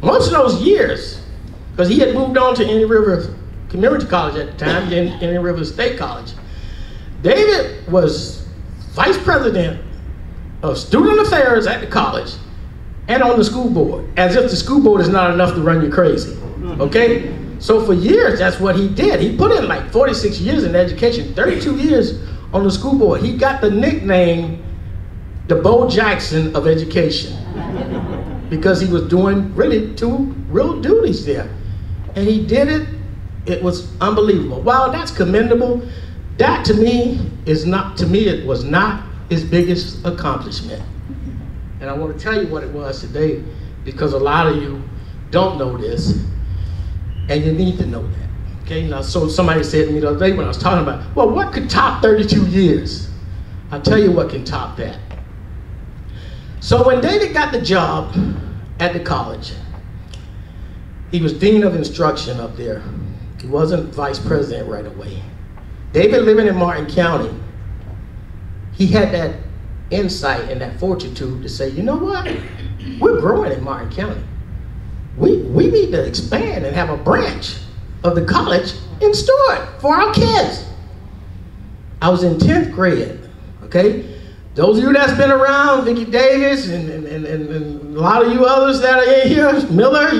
most of those years, because he had moved on to Indian River Community College at the time, then Indian River State College. David was vice president of student affairs at the college and on the school board, as if the school board is not enough to run you crazy, okay? So for years, that's what he did. He put in like 46 years in education, 32 years on the school board. He got the nickname, the Bo Jackson of education, because he was doing really two real duties there. And he did it, it was unbelievable. While that's commendable, that to me it was not his biggest accomplishment. And I want to tell you what it was today, because a lot of you don't know this, and you need to know that. Okay, now, so somebody said to me the other day when I was talking about, well, what could top 32 years? I'll tell you what can top that. So when David got the job at the college, he was dean of instruction up there. He wasn't vice president right away. David, living in Martin County, he had that insight and that fortitude to say, you know what? We're growing in Martin County. We need to expand and have a branch of the college in Stuart for our kids. I was in 10th grade, okay? Those of you that's been around, Vicki Davis and a lot of you others that are in here, Miller,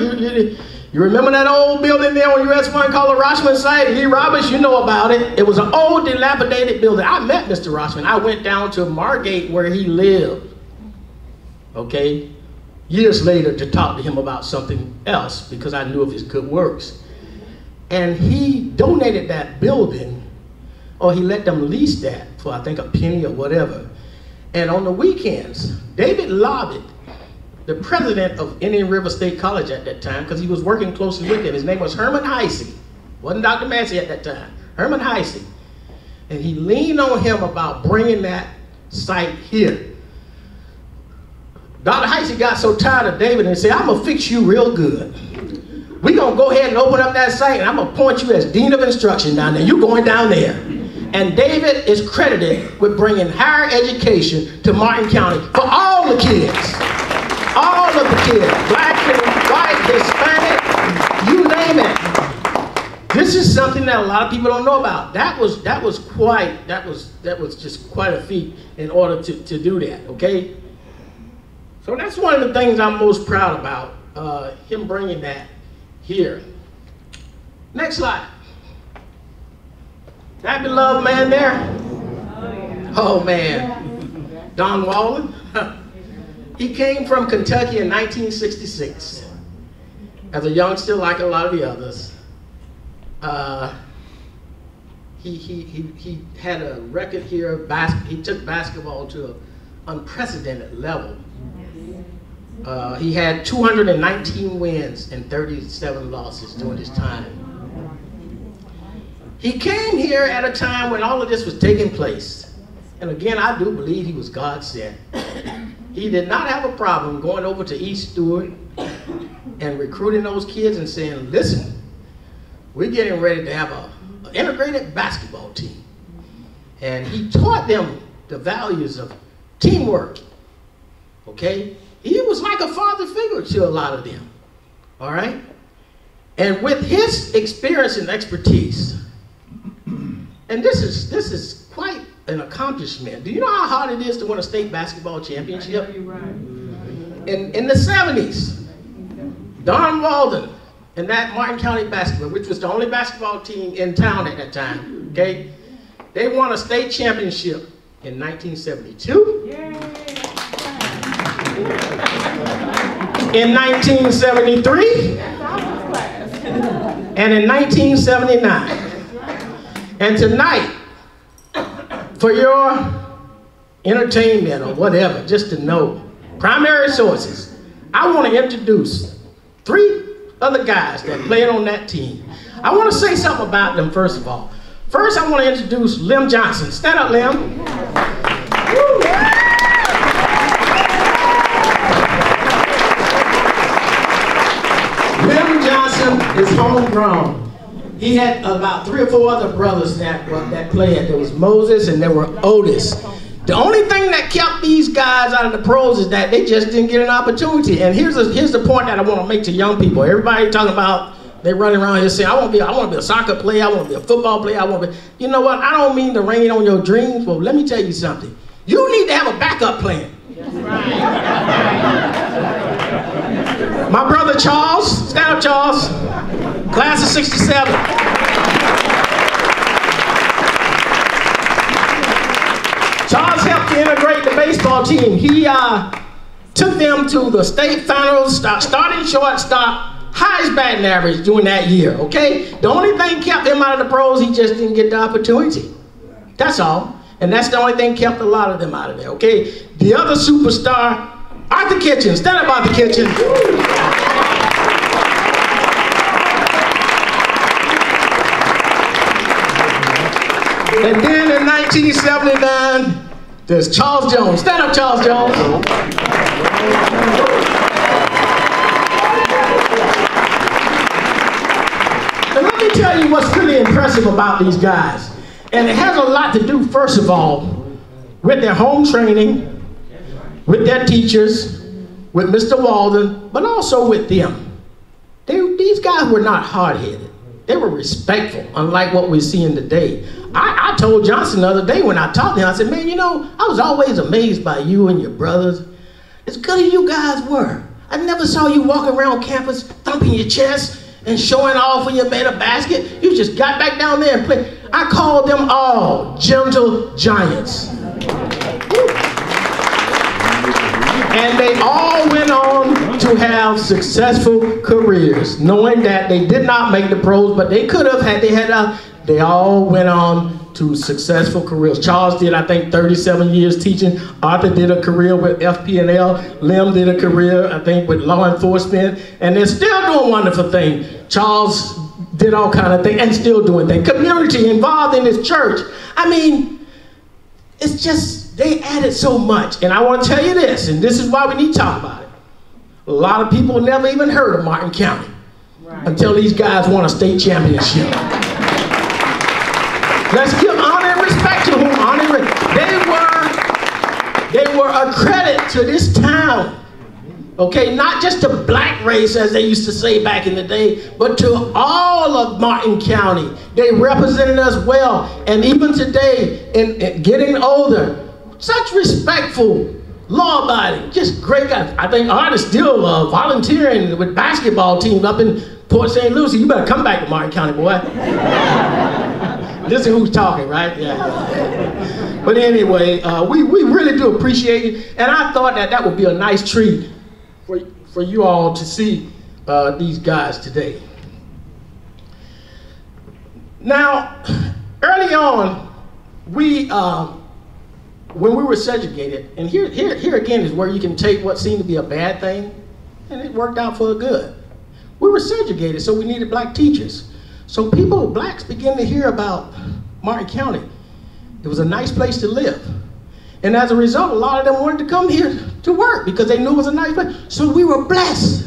you remember that old building there on US 1 called the Rochman site? Lee Roberts, you know about it. It was an old dilapidated building. I met Mr. Rochman. I went down to Margate where he lived, okay? Years later to talk to him about something else because I knew of his good works. And he donated that building, or he let them lease that for I think a penny or whatever. And on the weekends, David lobbied the president of Indian River State College at that time, because he was working closely with him. His name was Herman Heisey. Wasn't Dr. Massey at that time. Herman Heisey. And he leaned on him about bringing that site here. Dr. Heisey got so tired of David and said, I'm gonna fix you real good. We're gonna go ahead and open up that site and I'm gonna appoint you as Dean of Instruction down there. You're going down there. And David is credited with bringing higher education to Martin County for all the kids. All of the kids, black and white, Hispanic, you name it. This is something that a lot of people don't know about. That was just quite a feat in order to do that, okay? So that's one of the things I'm most proud about, him bringing that here. Next slide. That beloved man there? Oh man, Don Wallen. He came from Kentucky in 1966. As a youngster, like a lot of the others, he had a record here. He took basketball to an unprecedented level. He had 219 wins and 37 losses during his time. He came here at a time when all of this was taking place. And again, I do believe he was God sent. He did not have a problem going over to East Stuart and recruiting those kids and saying, listen, we're getting ready to have an integrated basketball team. And he taught them the values of teamwork, okay? He was like a father figure to a lot of them, all right? And with his experience and expertise, and this is quite an accomplishment. Do you know how hard it is to win a state basketball championship? In the 70s, Don Walden and that Martin County basketball, which was the only basketball team in town at that time, okay? They won a state championship in 1972. In 1973. And in 1979. And tonight, for your entertainment or whatever, just to know, primary sources, I want to introduce 3 other guys that played on that team. I want to say something about them first of all. First, I want to introduce Lem Johnson. Stand up, Lem. Woo. Lem Johnson is homegrown. He had about 3 or 4 other brothers that played. There was Moses and there were Otis. The only thing that kept these guys out of the pros is that they just didn't get an opportunity. And here's the point that I want to make to young people. Everybody talking about, they running around here saying, I want to be a soccer player, I want to be a football player, I want to be, you know what, I don't mean to rain on your dreams, but let me tell you something. You need to have a backup plan. My brother Charles, stand up Charles, class of 67. Charles helped to integrate the baseball team. He took them to the state finals, starting shortstop, highest batting average during that year, okay? The only thing kept him out of the pros, he just didn't get the opportunity. That's all. And that's the only thing kept a lot of them out of there, okay? The other superstar, Arthur Kitchen. Stand up, Arthur Kitchen. And then in 1979, there's Charles Jones. Stand up, Charles Jones. And let me tell you what's really impressive about these guys. And it has a lot to do, first of all, with their home training, with their teachers, with Mr. Walden, but also with them. These guys were not hard-headed. They were respectful, unlike what we're seeing today. I told Johnson the other day when I talked to him, I said, man, you know, I was always amazed by you and your brothers. As good as you guys were. I never saw you walking around campus thumping your chest and showing off when you made a basket. You just got back down there and played. I called them all gentle giants. And they all went on to have successful careers, knowing that they did not make the pros, but they could have had, they all went on to successful careers. Charles did, I think, 37 years teaching. Arthur did a career with FP&L. Lem did a career, I think, with law enforcement. And they're still doing wonderful things. Charles did all kind of things and still doing things. Community involved in his church. I mean, it's just, they added so much. And I want to tell you this, and this is why we need to talk about it. A lot of people never even heard of Martin County until these guys won a state championship. Let's give honor and respect to whom honor and respect. They were a credit to this town. Okay, not just to black race, as they used to say back in the day, but to all of Martin County. They represented us well. And even today, in getting older, such respectful, law-abiding, just great guys. I think Art is still volunteering with basketball team up in Port St. Lucie. You better come back to Martin County, boy. This is who's talking, right? Yeah. But anyway, we really do appreciate it. And I thought that would be a nice treat for you all to see these guys today. Now, early on, we when we were segregated, and here again is where you can take what seemed to be a bad thing, and it worked out for a good. We were segregated, so we needed black teachers. So blacks began to hear about Martin County. It was a nice place to live. And as a result, a lot of them wanted to come here to work because they knew it was a nice place. So we were blessed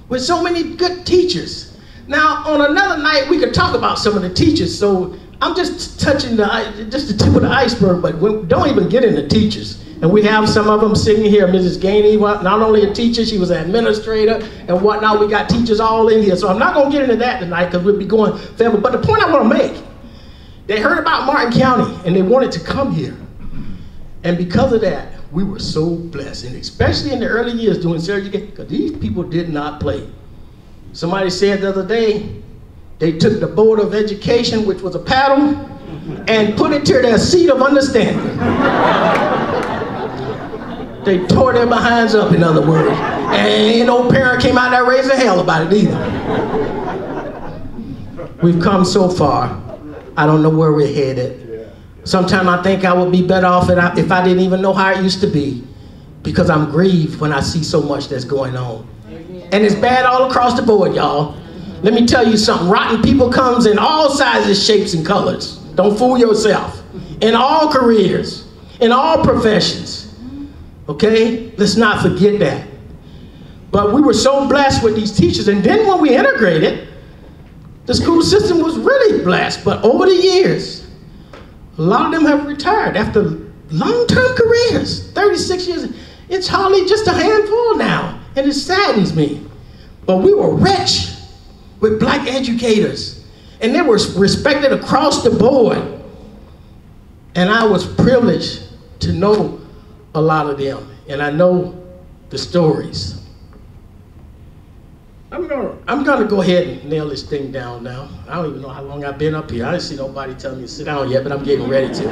with so many good teachers. Now, on another night, we could talk about some of the teachers. So I'm just touching just the tip of the iceberg, but don't even get into teachers. And we have some of them sitting here. Mrs. Gainey, not only a teacher, she was an administrator and whatnot. We got teachers all in here. So I'm not gonna get into that tonight because we'll be going forever. But the point I wanna make, they heard about Martin County and they wanted to come here. And because of that, we were so blessed, and especially in the early years doing segregation, because these people did not play. Somebody said the other day, they took the Board of Education, which was a paddle, and put it to their seat of understanding. They tore their behinds up, in other words. And ain't no parent came out there raising hell about it either. We've come so far. I don't know where we're headed. Sometimes I think I would be better off if I didn't even know how it used to be, because I'm grieved when I see so much that's going on. And it's bad all across the board, y'all. Let me tell you something. Rotten people comes in all sizes, shapes, and colors. Don't fool yourself. In all careers, in all professions. Okay? Let's not forget that. But we were so blessed with these teachers. And then when we integrated, the school system was really blessed. But over the years, a lot of them have retired after long-term careers, 36 years. It's hardly just a handful now, and it saddens me. But we were rich with black educators, and they were respected across the board. And I was privileged to know a lot of them, and I know the stories. I'm gonna go ahead and nail this thing down now. I don't even know how long I've been up here. I didn't see nobody tell me to sit down yet, but I'm getting ready to.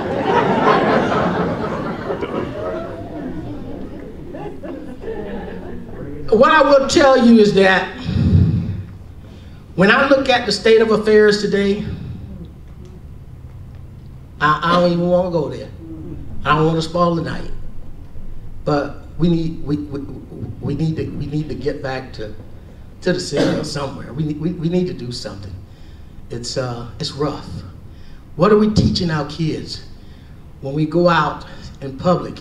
What I will tell you is that when I look at the state of affairs today, I don't even want to go there. I don't want to spoil the night. But we need to get back to the city or somewhere. We need to do something. It's rough. What are we teaching our kids when we go out in public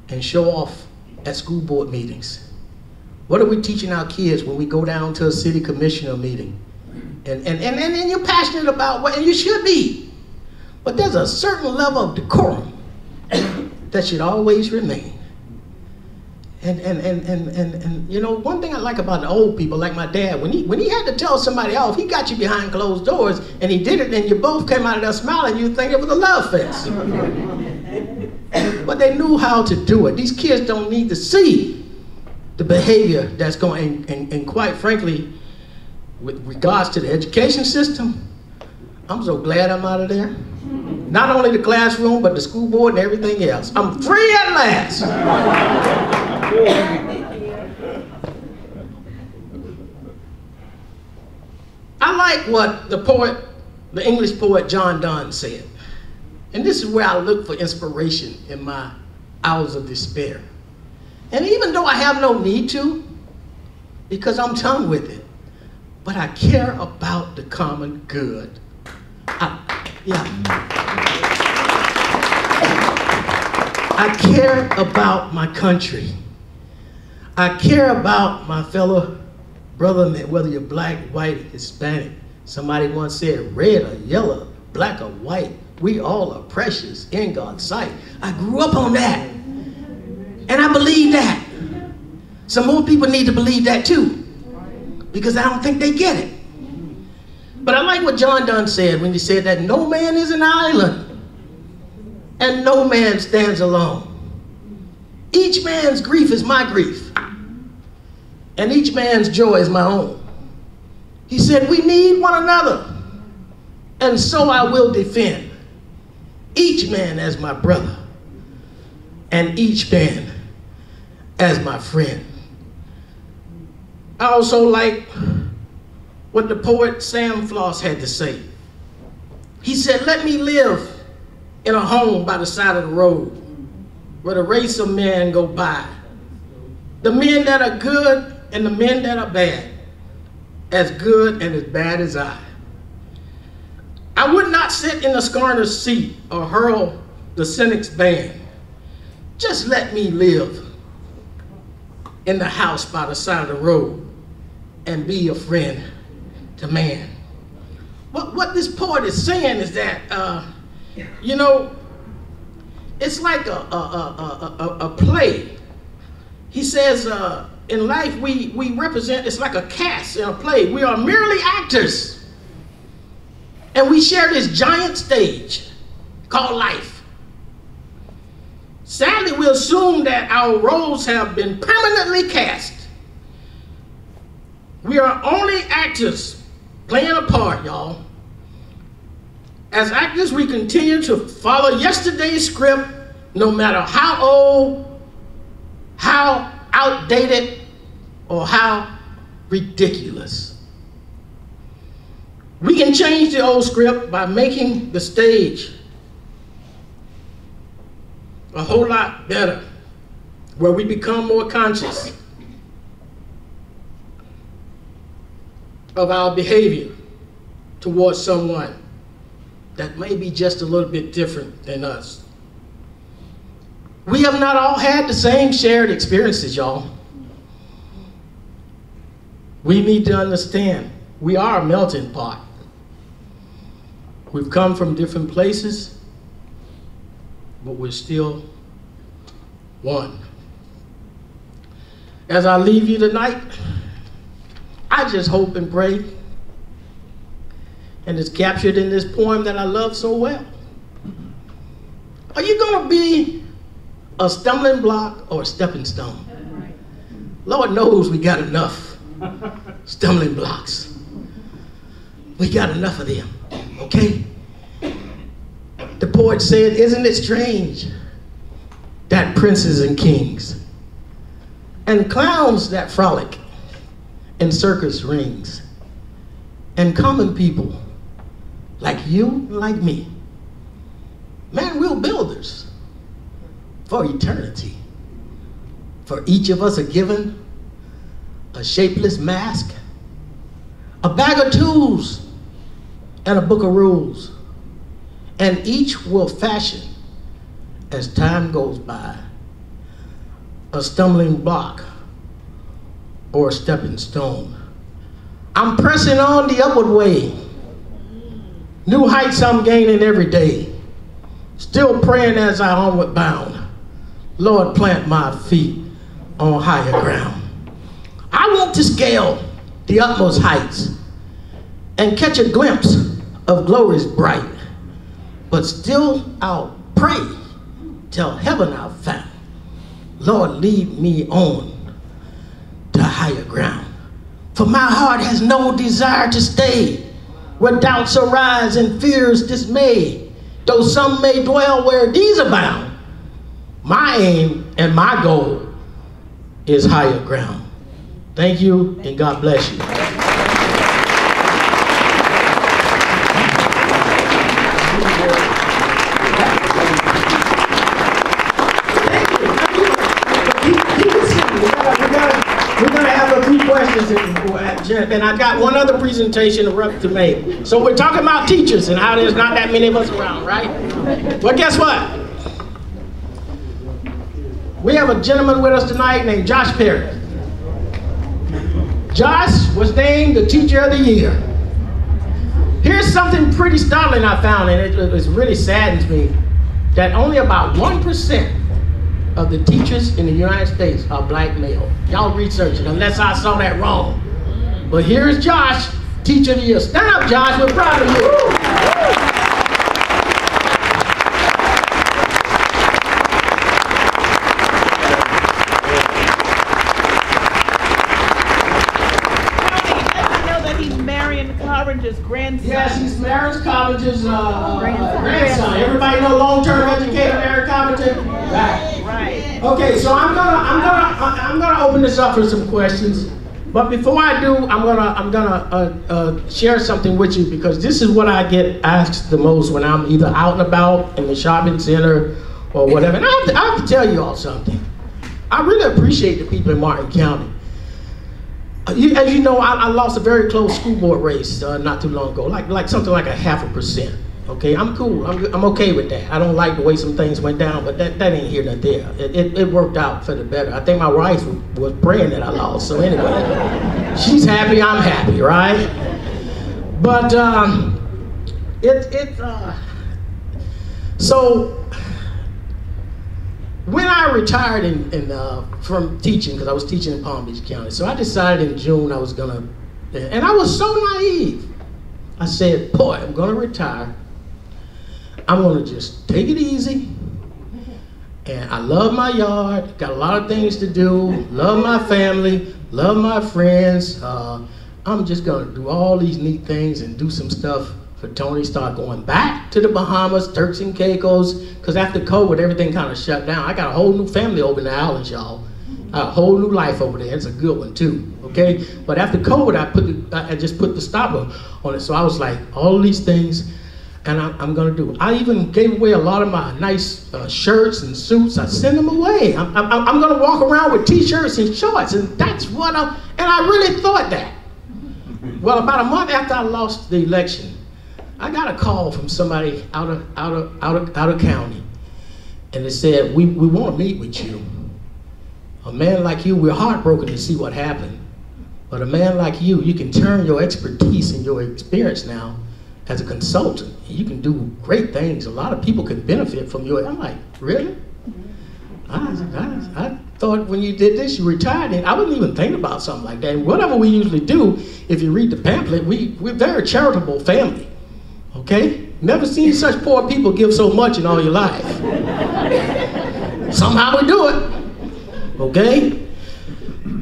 and show off at school board meetings? What are we teaching our kids when we go down to a city commissioner meeting? And you're passionate about what, and you should be. But there's a certain level of decorum that should always remain. And you know, one thing I like about the old people, like my dad, when he had to tell somebody off, he got you behind closed doors, and he did it, and you both came out of there smiling, you'd think it was a love fest. But they knew how to do it. These kids don't need to see the behavior that's going, and quite frankly, with regards to the education system, I'm so glad I'm out of there. Not only the classroom, but the school board and everything else. I'm free at last. I like what the English poet John Donne said. And this is where I look for inspiration in my hours of despair. And even though I have no need to, because I'm done with it, but I care about the common good. I care about my country. I care about my fellow brother, whether you're black, white, Hispanic. Somebody once said, red or yellow, black or white, we all are precious in God's sight. I grew up on that. And I believe that. Some more people need to believe that too, because I don't think they get it. But I like what John Donne said when he said that no man is an island and no man stands alone. Each man's grief is my grief, and each man's joy is my own. He said we need one another, and so I will defend each man as my brother and each man as my friend. I also like what the poet Sam Floss had to say. He said, let me live in a home by the side of the road where the race of men go by. The men that are good and the men that are bad, as good and as bad as I. I would not sit in the scorner's seat or hurl the cynic's ban. Just let me live in the house by the side of the road and be a friend to man. What this poet is saying is that, you know, it's like a play. He says, in life we represent, it's like a cast in a play. We are merely actors. And we share this giant stage called life. Sadly, we assume that our roles have been permanently cast. We are only actors playing a part, y'all. As actors, we continue to follow yesterday's script, no matter how old, how outdated, or how ridiculous. We can change the old script by making the stage a whole lot better, where we become more conscious of our behavior towards someone that may be just a little bit different than us. We have not all had the same shared experiences, y'all. We need to understand we are a melting pot. We've come from different places, but we're still one. As I leave you tonight, I just hope and pray, and it's captured in this poem that I love so well. Are you going to be a stumbling block or a stepping stone? Lord knows we got enough stumbling blocks. We got enough of them, okay? The poet said, isn't it strange that princes and kings and clowns that frolic in circus rings and common people like you and like me, man, we're builders for eternity. For each of us are given a shapeless mask, a bag of tools, and a book of rules. And each will fashion, as time goes by, a stumbling block or a stepping stone. I'm pressing on the upward way. New heights I'm gaining every day. Still praying as I onward bound. Lord, plant my feet on higher ground. I want to scale the utmost heights and catch a glimpse of glories bright, but still I'll pray till heaven I've found. Lord, lead me on to higher ground. For my heart has no desire to stay where doubts arise and fears dismay, though some may dwell where these abound. My aim and my goal is higher ground. Thank you, and God bless you. We're going to have a few questions, and I got one other presentation to make. So we're talking about teachers and how there's not that many of us around, right? Well, guess what? We have a gentleman with us tonight named Josh Perry. Josh was named the Teacher of the Year. Here's something pretty startling I found, and it really saddens me, that only about 1% of the teachers in the United States are black male. Y'all research it, unless I saw that wrong. But here's Josh, Teacher of the Year. Stand up, Josh, we're proud of you. Grandson. Yes, he's Maris College's grandson. Everybody know long-term educator Mary Covington? Right. Okay, so I'm gonna open this up for some questions. But before I do, I'm gonna share something with you, because this is what I get asked the most when I'm either out and about in the shopping center or whatever. And I have to tell you all something. I really appreciate the people in Martin County. As you know, I lost a very close school board race not too long ago, like something like 0.5%. Okay, I'm cool. I'm okay with that. I don't like the way some things went down, but that ain't here nor there. It worked out for the better. I think my wife was praying that I lost. So anyway, she's happy, I'm happy, right? But so when I retired from teaching, because I was teaching in Palm Beach County, so I decided in June I was gonna, and I was so naive. I said, boy, I'm gonna retire. I'm gonna just take it easy. And I love my yard, got a lot of things to do, love my family, love my friends. I'm just gonna do all these neat things and do some stuff for Tony, start going back to the Bahamas, Turks and Caicos, because after COVID, everything kind of shut down. I got a whole new family over in the islands, y'all. A whole new life over there. It's a good one too, okay? But after COVID, I just put the stopper on it. So I was like, all these things, and I'm gonna do it. I even gave away a lot of my nice shirts and suits. I send them away. I'm gonna walk around with t-shirts and shorts, and that's what and I really thought that. Well, about a month after I lost the election, I got a call from somebody out of county, and they said, we want to meet with you. A man like you, we're heartbroken to see what happened, but a man like you, you can turn your expertise and your experience now as a consultant. You can do great things. A lot of people can benefit from you. I'm like, really? I thought when you did this, you retired, and I wasn't even thinking about something like that. And whatever we usually do, if you read the pamphlet, we're a very charitable family, okay? Never seen such poor people give so much in all your life. Somehow we do it. Okay?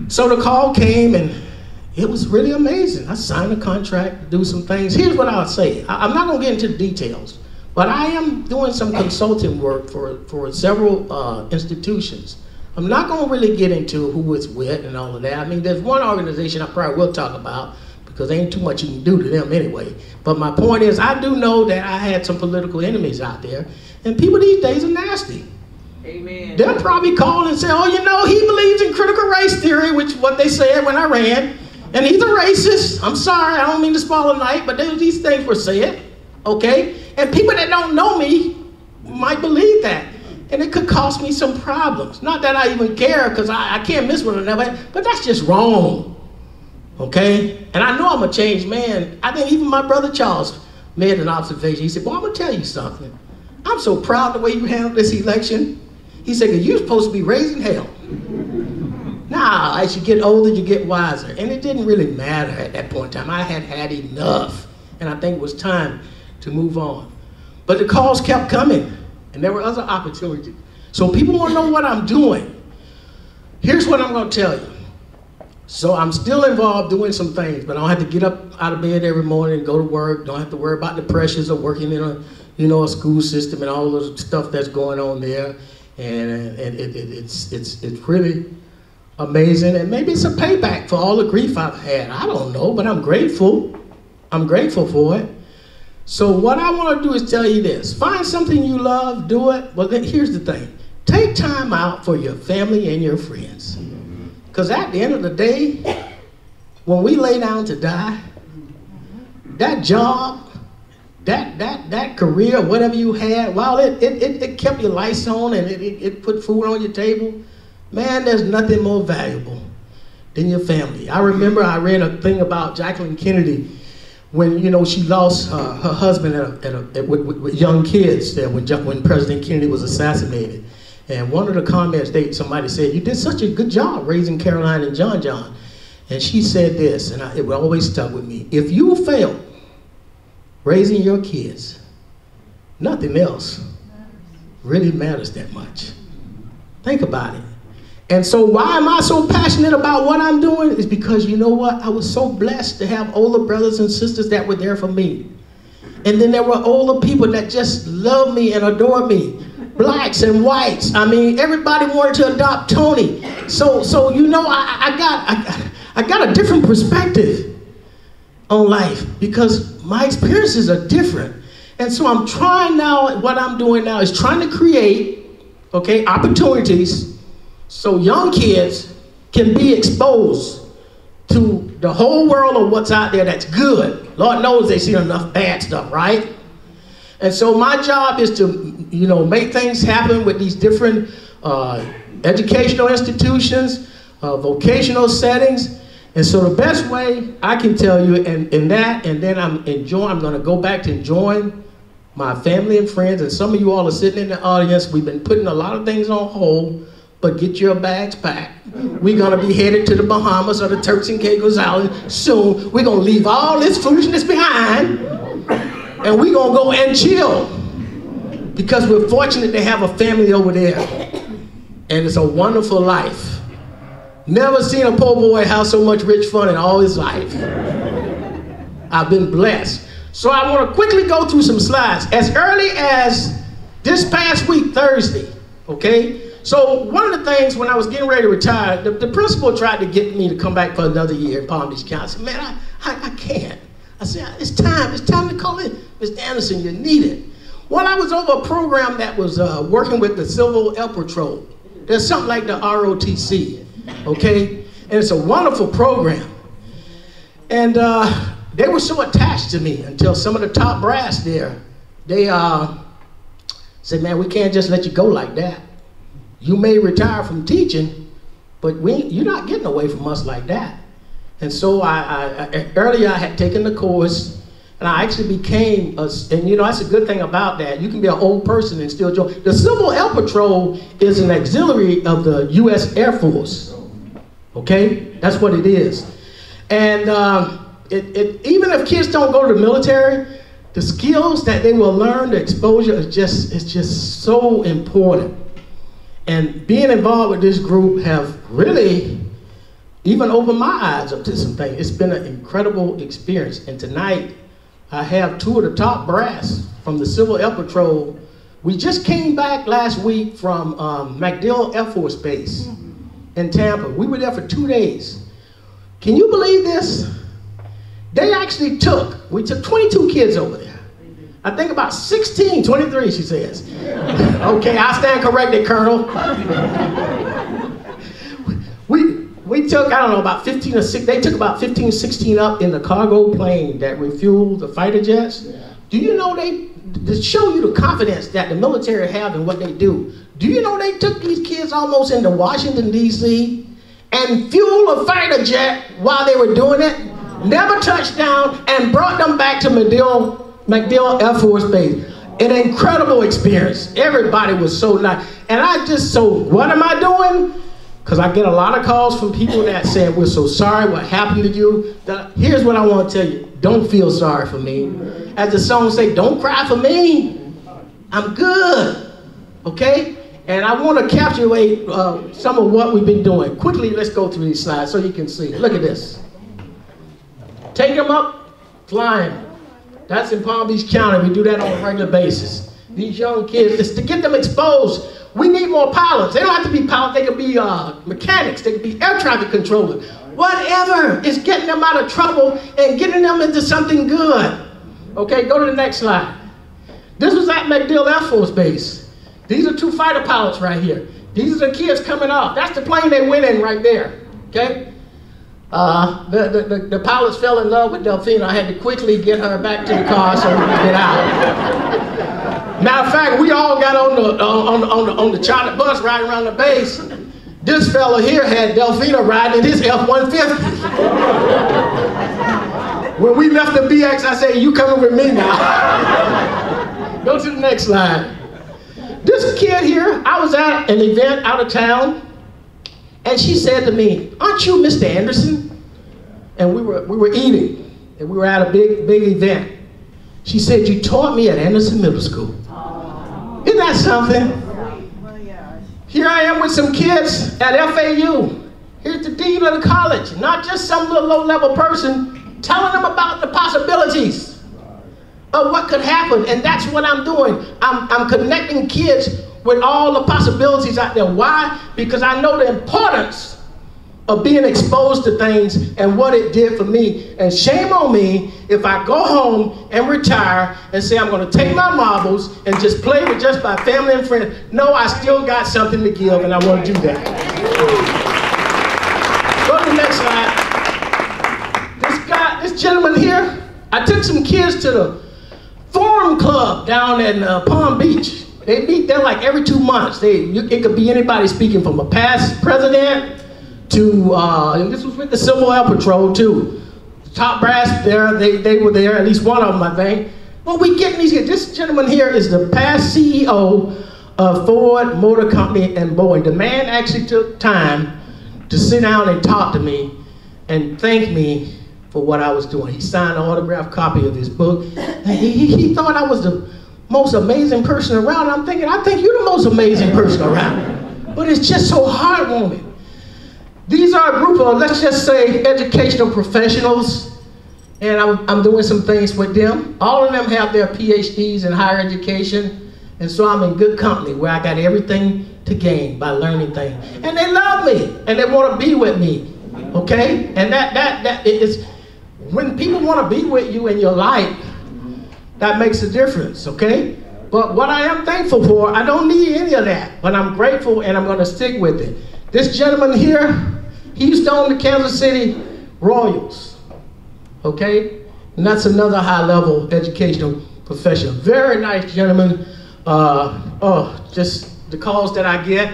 So the call came, and it was really amazing. I signed a contract to do some things. Here's what I'll say. I'm not going to get into the details, but I am doing some consulting work for several institutions. I'm not going to really get into who it's with and all of that. I mean, there's one organization I probably will talk about, because there ain't too much you can do to them anyway. But my point is, I do know that I had some political enemies out there, and people these days are nasty. Amen. They'll probably call and say, oh, you know, he believes in critical race theory, which is what they said when I ran, and he's a racist. I'm sorry, I don't mean to spoil the night, but these things were said, okay? And people that don't know me might believe that, and it could cost me some problems. Not that I even care, because I can't miss one another, but that's just wrong, okay? And I know I'm a changed man. I think even my brother Charles made an observation. He said, boy, I'm gonna tell you something. I'm so proud the way you handled this election. He said, you're supposed to be raising hell. Now, as you get older, you get wiser. And it didn't really matter at that point in time. I had had enough. And I think it was time to move on. But the calls kept coming. And there were other opportunities. So people want to know what I'm doing. Here's what I'm going to tell you. So I'm still involved doing some things, but I don't have to get up out of bed every morning and go to work. Don't have to worry about the pressures of working in a school system and all the stuff that's going on there. And it's really amazing, and maybe it's a payback for all the grief I've had. I don't know, but I'm grateful. I'm grateful for it. So what I want to do is tell you this. Find something you love, do it. But then here's the thing. Take time out for your family and your friends. Because at the end of the day, when we lay down to die, that job, that career, whatever you had, while it kept your lights on and it put food on your table, man, there's nothing more valuable than your family. I remember I read a thing about Jacqueline Kennedy when, you know, she lost her husband with young kids there when President Kennedy was assassinated. And one of the comments, somebody said, you did such a good job raising Caroline and John. And she said this, and it always stuck with me. If you fail raising your kids, nothing else really matters that much. Think about it. And so why am I so passionate about what I'm doing? Is because, you know what? I was so blessed to have older brothers and sisters that were there for me. And then there were older people that just love me and adore me. Blacks and whites. I mean, everybody wanted to adopt Tony. So you know, I got a different perspective on life because my experiences are different. And so I'm trying now, what I'm doing now is trying to create okay, opportunities so young kids can be exposed to the whole world of what's out there that's good. Lord knows they see enough bad stuff, right? And so my job is to, you know, make things happen with these different educational institutions, vocational settings. And so the best way I can tell you, and then I'm gonna go back to enjoying my family and friends, and some of you all are sitting in the audience. We've been putting a lot of things on hold, but get your bags packed. We're gonna be headed to the Bahamas or the Turks and Caicos Islands soon. We're gonna leave all this foolishness behind, and we're gonna go and chill, because we're fortunate to have a family over there, and it's a wonderful life. Never seen a poor boy have so much rich fun in all his life. I've been blessed. So I want to quickly go through some slides. As early as this past week, Thursday, okay? So one of the things when I was getting ready to retire, the principal tried to get me to come back for another year in Palm Beach County. I said, man, I can't. I said, it's time to call in. Mr. Anderson, you're needed. Well, I was over a program that was working with the Civil Air Patrol. There's something like the ROTC. Okay, and it's a wonderful program. And they were so attached to me until some of the top brass there, they said, man, we can't just let you go like that. You may retire from teaching, but you're not getting away from us like that. And so earlier I had taken the course, and I actually became, and you know, that's a good thing about that. You can be an old person and still join. The Civil Air Patrol is an auxiliary of the U.S. Air Force. Okay, that's what it is. And even if kids don't go to the military, the skills that they will learn, the exposure is just so important. And being involved with this group have really even opened my eyes up to some things. It's been an incredible experience. And tonight, I have two of the top brass from the Civil Air Patrol. We just came back last week from MacDill Air Force Base in Tampa. We were there for 2 days. Can you believe this? They actually we took 22 kids over there. I think about 23, she says. Okay, I stand corrected, Colonel. We took, I don't know, about 15 or 16, they took about 15, 16 up in the cargo plane that refueled the fighter jets. Do you know to show you the confidence that the military have in what they do, do you know they took these kids almost into Washington, D.C. and fueled a fighter jet while they were doing it, never touched down, and brought them back to MacDill Air Force Base. An incredible experience. Everybody was so nice. And what am I doing? Because I get a lot of calls from people that say, we're so sorry, what happened to you? Here's what I want to tell you. Don't feel sorry for me. As the song say, don't cry for me. I'm good. Okay? And I want to capsulate some of what we've been doing. Quickly, let's go through these slides so you can see. Look at this. Take them up, fly them. That's in Palm Beach County. We do that on a regular basis. These young kids, it's to get them exposed. We need more pilots. They don't have to be pilots. They can be mechanics. They can be air traffic controllers. Whatever is getting them out of trouble and getting them into something good. Okay, go to the next slide. This was at MacDill Air Force Base. These are two fighter pilots right here. These are the kids coming off. That's the plane they went in right there, okay? The pilots fell in love with Delphina. I had to quickly get her back to the car so we could get out. Matter of fact, we all got on the chartered bus riding around the base. This fella here had Delphina riding in his F-150. When we left the BX, I said, you coming with me now. Go to the next slide. This kid here, I was at an event out of town, and she said to me, aren't you Mr. Anderson? And we were eating, and we were at a big event. She said, you taught me at Anderson Middle School. Isn't that something? Here I am with some kids at FAU. Here's the dean of the college, not just some little low-level person, telling them about the possibilities of what could happen. And that's what I'm doing. I'm connecting kids with all the possibilities out there. Why? Because I know the importance of being exposed to things and what it did for me. And shame on me if I go home and retire and say I'm going to take my marbles and just play with just my family and friends. No, I still got something to give, and I want to do that. Go to the next slide. This gentleman here, I took some kids to the Forum Club down in Palm Beach. They meet there like every 2 months. It could be anybody speaking, from a past president to, and this was with the Civil Air Patrol too. Top brass there, they were there, at least one of them, I think. Well, we getting these here. This gentleman here is the past CEO of Ford Motor Company and Boeing. The man actually took time to sit down and talk to me and thank me for what I was doing. He signed an autographed copy of his book. And he thought I was the most amazing person around. I'm thinking, I think you're the most amazing person around. But it's just so heartwarming. These are a group of, let's just say, educational professionals, and I'm doing some things with them. All of them have their PhDs in higher education, and so I'm in good company where I got everything to gain by learning things. And they love me, and they want to be with me, okay? And that is, when people want to be with you in your life, that makes a difference, okay? But what I am thankful for, I don't need any of that, but I'm grateful and I'm going to stick with it. This gentleman here, he used to own the Kansas City Royals, okay? And that's another high-level educational professional. Very nice gentleman. Just the calls that I get,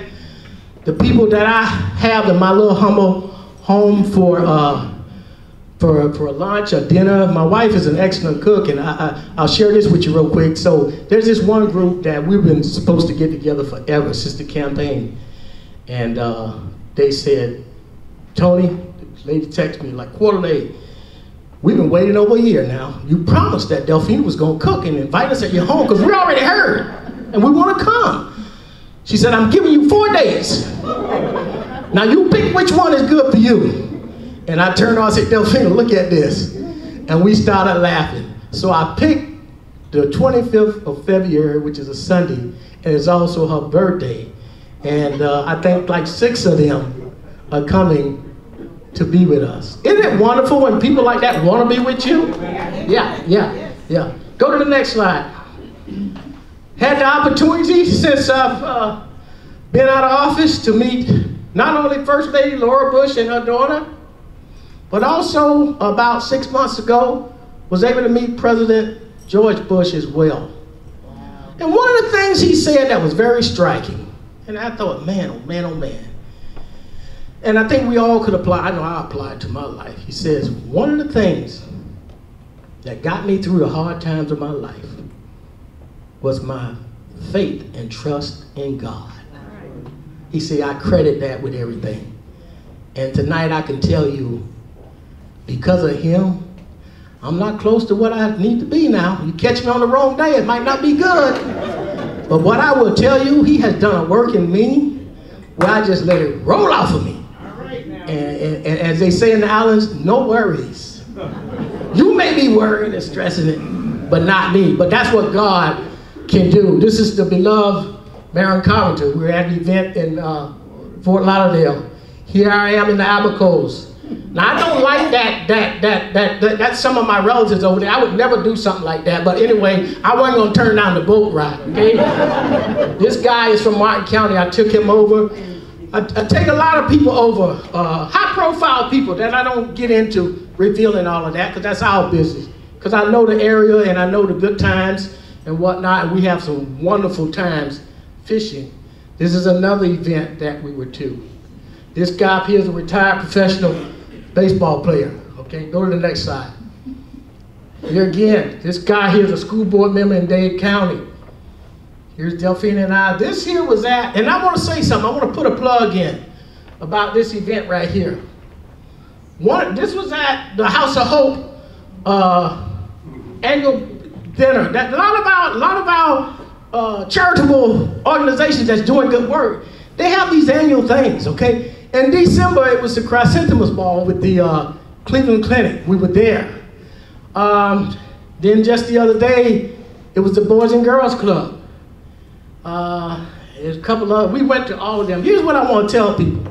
the people that I have in my little humble home for a lunch or dinner. My wife is an excellent cook, and I'll share this with you real quick. So there's this one group that we've been supposed to get together forever since the campaign. And they said, Tony, the lady texted me like quarter late, we've been waiting over a year now. You promised that Delphine was gonna cook and invite us at your home, because we already heard, and we wanna come. She said, I'm giving you 4 days. Now you pick which one is good for you. And I turned on and said, Delphine, look at this. And we started laughing. So I picked the 25th of February, which is a Sunday, and it's also her birthday. And I think like 6 of them are coming to be with us. Isn't it wonderful when people like that want to be with you? Yeah. Go to the next slide. Had the opportunity since I've been out of office to meet not only First Lady Laura Bush and her daughter, but also about 6 months ago, was able to meet President George Bush as well. And one of the things he said that was very striking, and I thought, man, oh man, oh man. And I think we all could apply, I know I applied to my life. He says, one of the things that got me through the hard times of my life was my faith and trust in God. He said, I credit that with everything. And tonight I can tell you, because of him, I'm not close to what I need to be now. You catch me on the wrong day, it might not be good. But what I will tell you, he has done a work in me where I just let it roll off of me. And as they say in the islands, no worries. You may be worried and stressing it, but not me. But that's what God can do. This is the beloved Baron Carpenter. We're at an event in Fort Lauderdale. Here I am in the Abacos. Now I don't like that's some of my relatives over there. I would never do something like that. But anyway, I wasn't gonna turn down the boat ride, okay? This guy is from Martin County. I took him over. I take a lot of people over, high profile people that I don't get into revealing all of that, because that's our business. Because I know the area and I know the good times and whatnot, and we have some wonderful times fishing. This is another event that we were to. This guy up here is a retired professional baseball player. Okay, go to the next slide. Here again, this guy here is a school board member in Dade County. Here's Delphine and I. This here was at, and I want to say something. I want to put a plug in about this event right here. This was at the House of Hope annual dinner. A lot of our charitable organizations that's doing good work, they have these annual things, okay? In December, it was the Chrysanthemums Ball with the Cleveland Clinic. We were there. Then just the other day, it was the Boys and Girls Club. There's a couple of, we went to all of them. Here's what I want to tell people.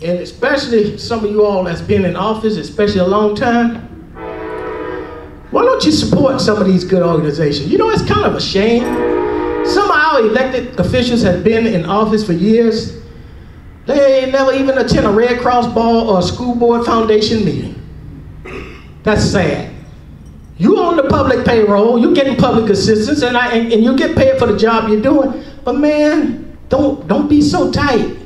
and especially some of you all that's been in office, especially a long time, why don't you support some of these good organizations? You know, it's kind of a shame. Some of our elected officials have been in office for years. They never even attend a Red Cross ball or a school board foundation meeting. That's sad. You on the public payroll, you're getting public assistance, and you get paid for the job you're doing. But man, don't be so tight.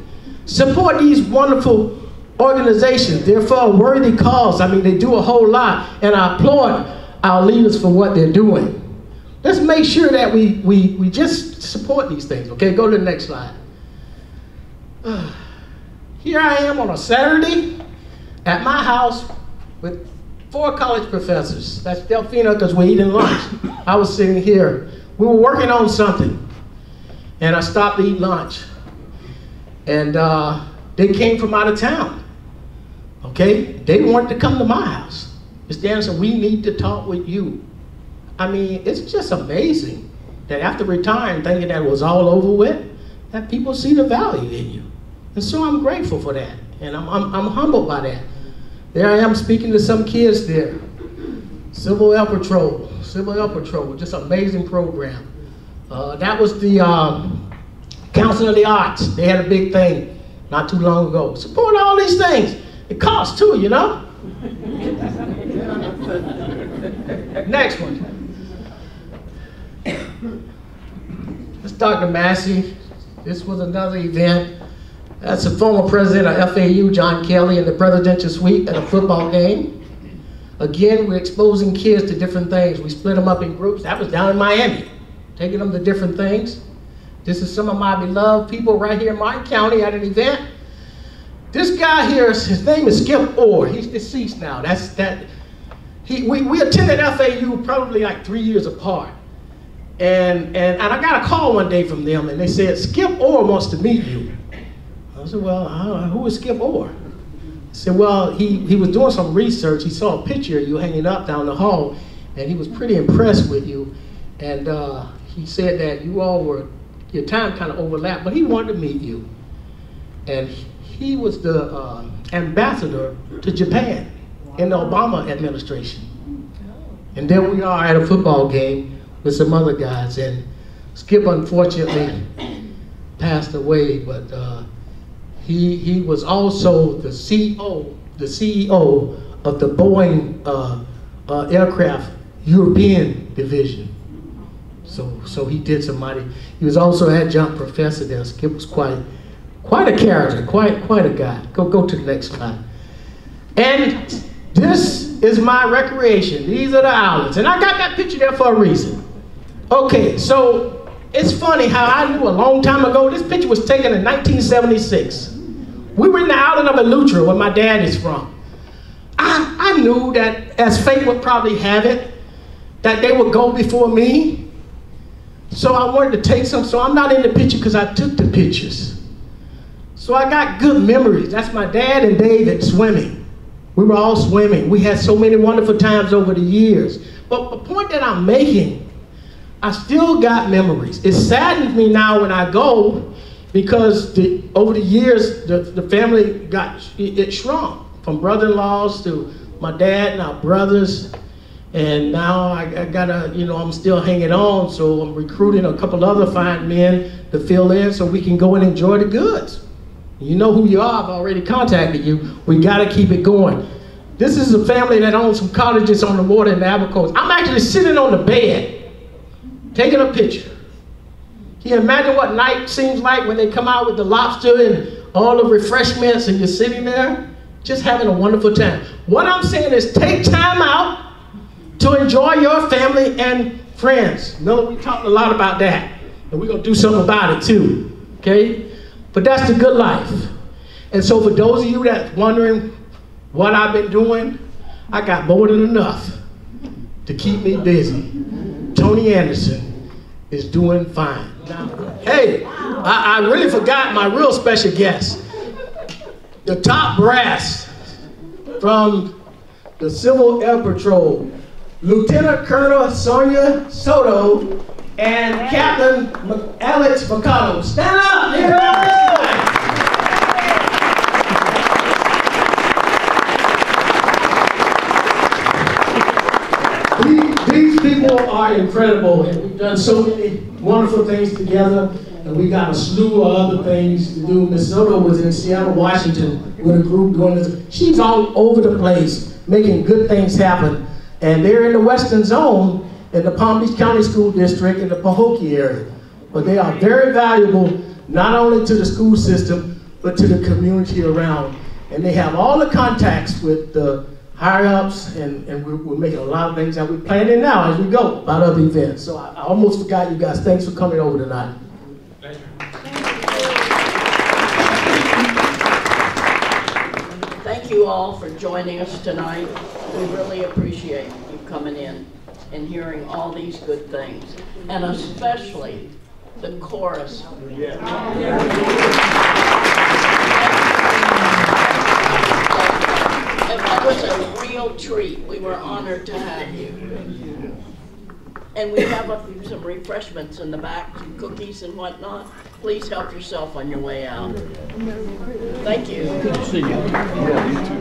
Support these wonderful organizations. They're for a worthy cause. I mean, they do a whole lot, and I applaud our leaders for what they're doing. Let's make sure that we just support these things. Okay, go to the next slide. Here I am on a Saturday at my house with 4 college professors. That's Delphina, because we're eating lunch. I was sitting here. We were working on something, and I stopped to eat lunch. And they came from out of town. Okay, they wanted to come to my house. Mr. Anderson, we need to talk with you. I mean, it's just amazing that after retiring, thinking that it was all over with, that people see the value in you. And so I'm grateful for that, and I'm humbled by that. There I am speaking to some kids there. Civil Air Patrol, just an amazing program. That was the Council of the Arts. They had a big thing not too long ago. Support all these things. It costs too, you know? Next one. That's Dr. Massey. This was another event. That's the former president of FAU, John Kelly, in the presidential suite at a football game. Again, we're exposing kids to different things. We split them up in groups. That was down in Miami, taking them to different things. This is some of my beloved people right here in my county at an event. This guy here, his name is Skip Orr. He's deceased now. We attended FAU probably like 3 years apart. And I got a call one day from them, and they said, Skip Orr wants to meet you. I said, well, who is Skip Orr? I said, well, he was doing some research. He saw a picture of you hanging up down the hall, and he was pretty impressed with you. And he said that your time kind of overlapped, but he wanted to meet you. And he was the ambassador to Japan in the Obama administration. And there we are at a football game with some other guys, and Skip unfortunately passed away, but he was also the CEO of the Boeing aircraft European division. So he did some mighty. He was also adjunct professor there. Skip was quite a character, quite a guy. Go to the next slide. And this is my recreation. These are the outlets, and I got that picture there for a reason. Okay, so it's funny how I knew a long time ago. This picture was taken in 1976. We were in the island of Eleuthera, where my dad is from. I knew that, as fate would probably have it, that they would go before me. So I wanted to take some, so I'm not in the picture because I took the pictures. So I got good memories. That's my dad and David swimming. We were all swimming. We had so many wonderful times over the years. But the point that I'm making, I still got memories. It saddens me now when I go, because over the years, the family it shrunk, from brother-in-laws to my dad and our brothers. And now I gotta, I'm still hanging on, so I'm recruiting a couple other fine men to fill in so we can go and enjoy the goods. You know who you are, I've already contacted you. We gotta keep it going. This is a family that owns some cottages on the water in the Abercoast. I'm actually sitting on the bed, taking a picture. Can you imagine what night seems like when they come out with the lobster and all the refreshments and you're sitting there, just having a wonderful time. What I'm saying is take time out to enjoy your family and friends. Miller, we talked a lot about that, and we're gonna do something about it too, okay? But that's the good life. And so for those of you that's wondering what I've been doing, I got more than enough to keep me busy. Tony Anderson is doing fine. Now, hey, I really forgot my real special guest. The top brass from the Civil Air Patrol, Lieutenant Colonel Sonia Soto and Captain Alex Mercado. Stand up! people are incredible, and we've done so many wonderful things together, and we got a slew of other things to do. Miss Soto was in Seattle, Washington with a group doing this. She's all over the place making good things happen, and they're in the Western Zone in the Palm Beach County School District in the Pahokee area. But they are very valuable, not only to the school system, but to the community around. And they have all the contacts with the higher-ups, and we're making a lot of things that we're planning now as we go about other events. So I almost forgot you guys. Thanks for coming over tonight. Thank you all for joining us tonight. We really appreciate you coming in and hearing all these good things, and especially the chorus. It was a real treat. We were honored to have you. And we have some refreshments in the back, some cookies and whatnot. Please help yourself on your way out. Thank you. Good to see you. Yeah, you too.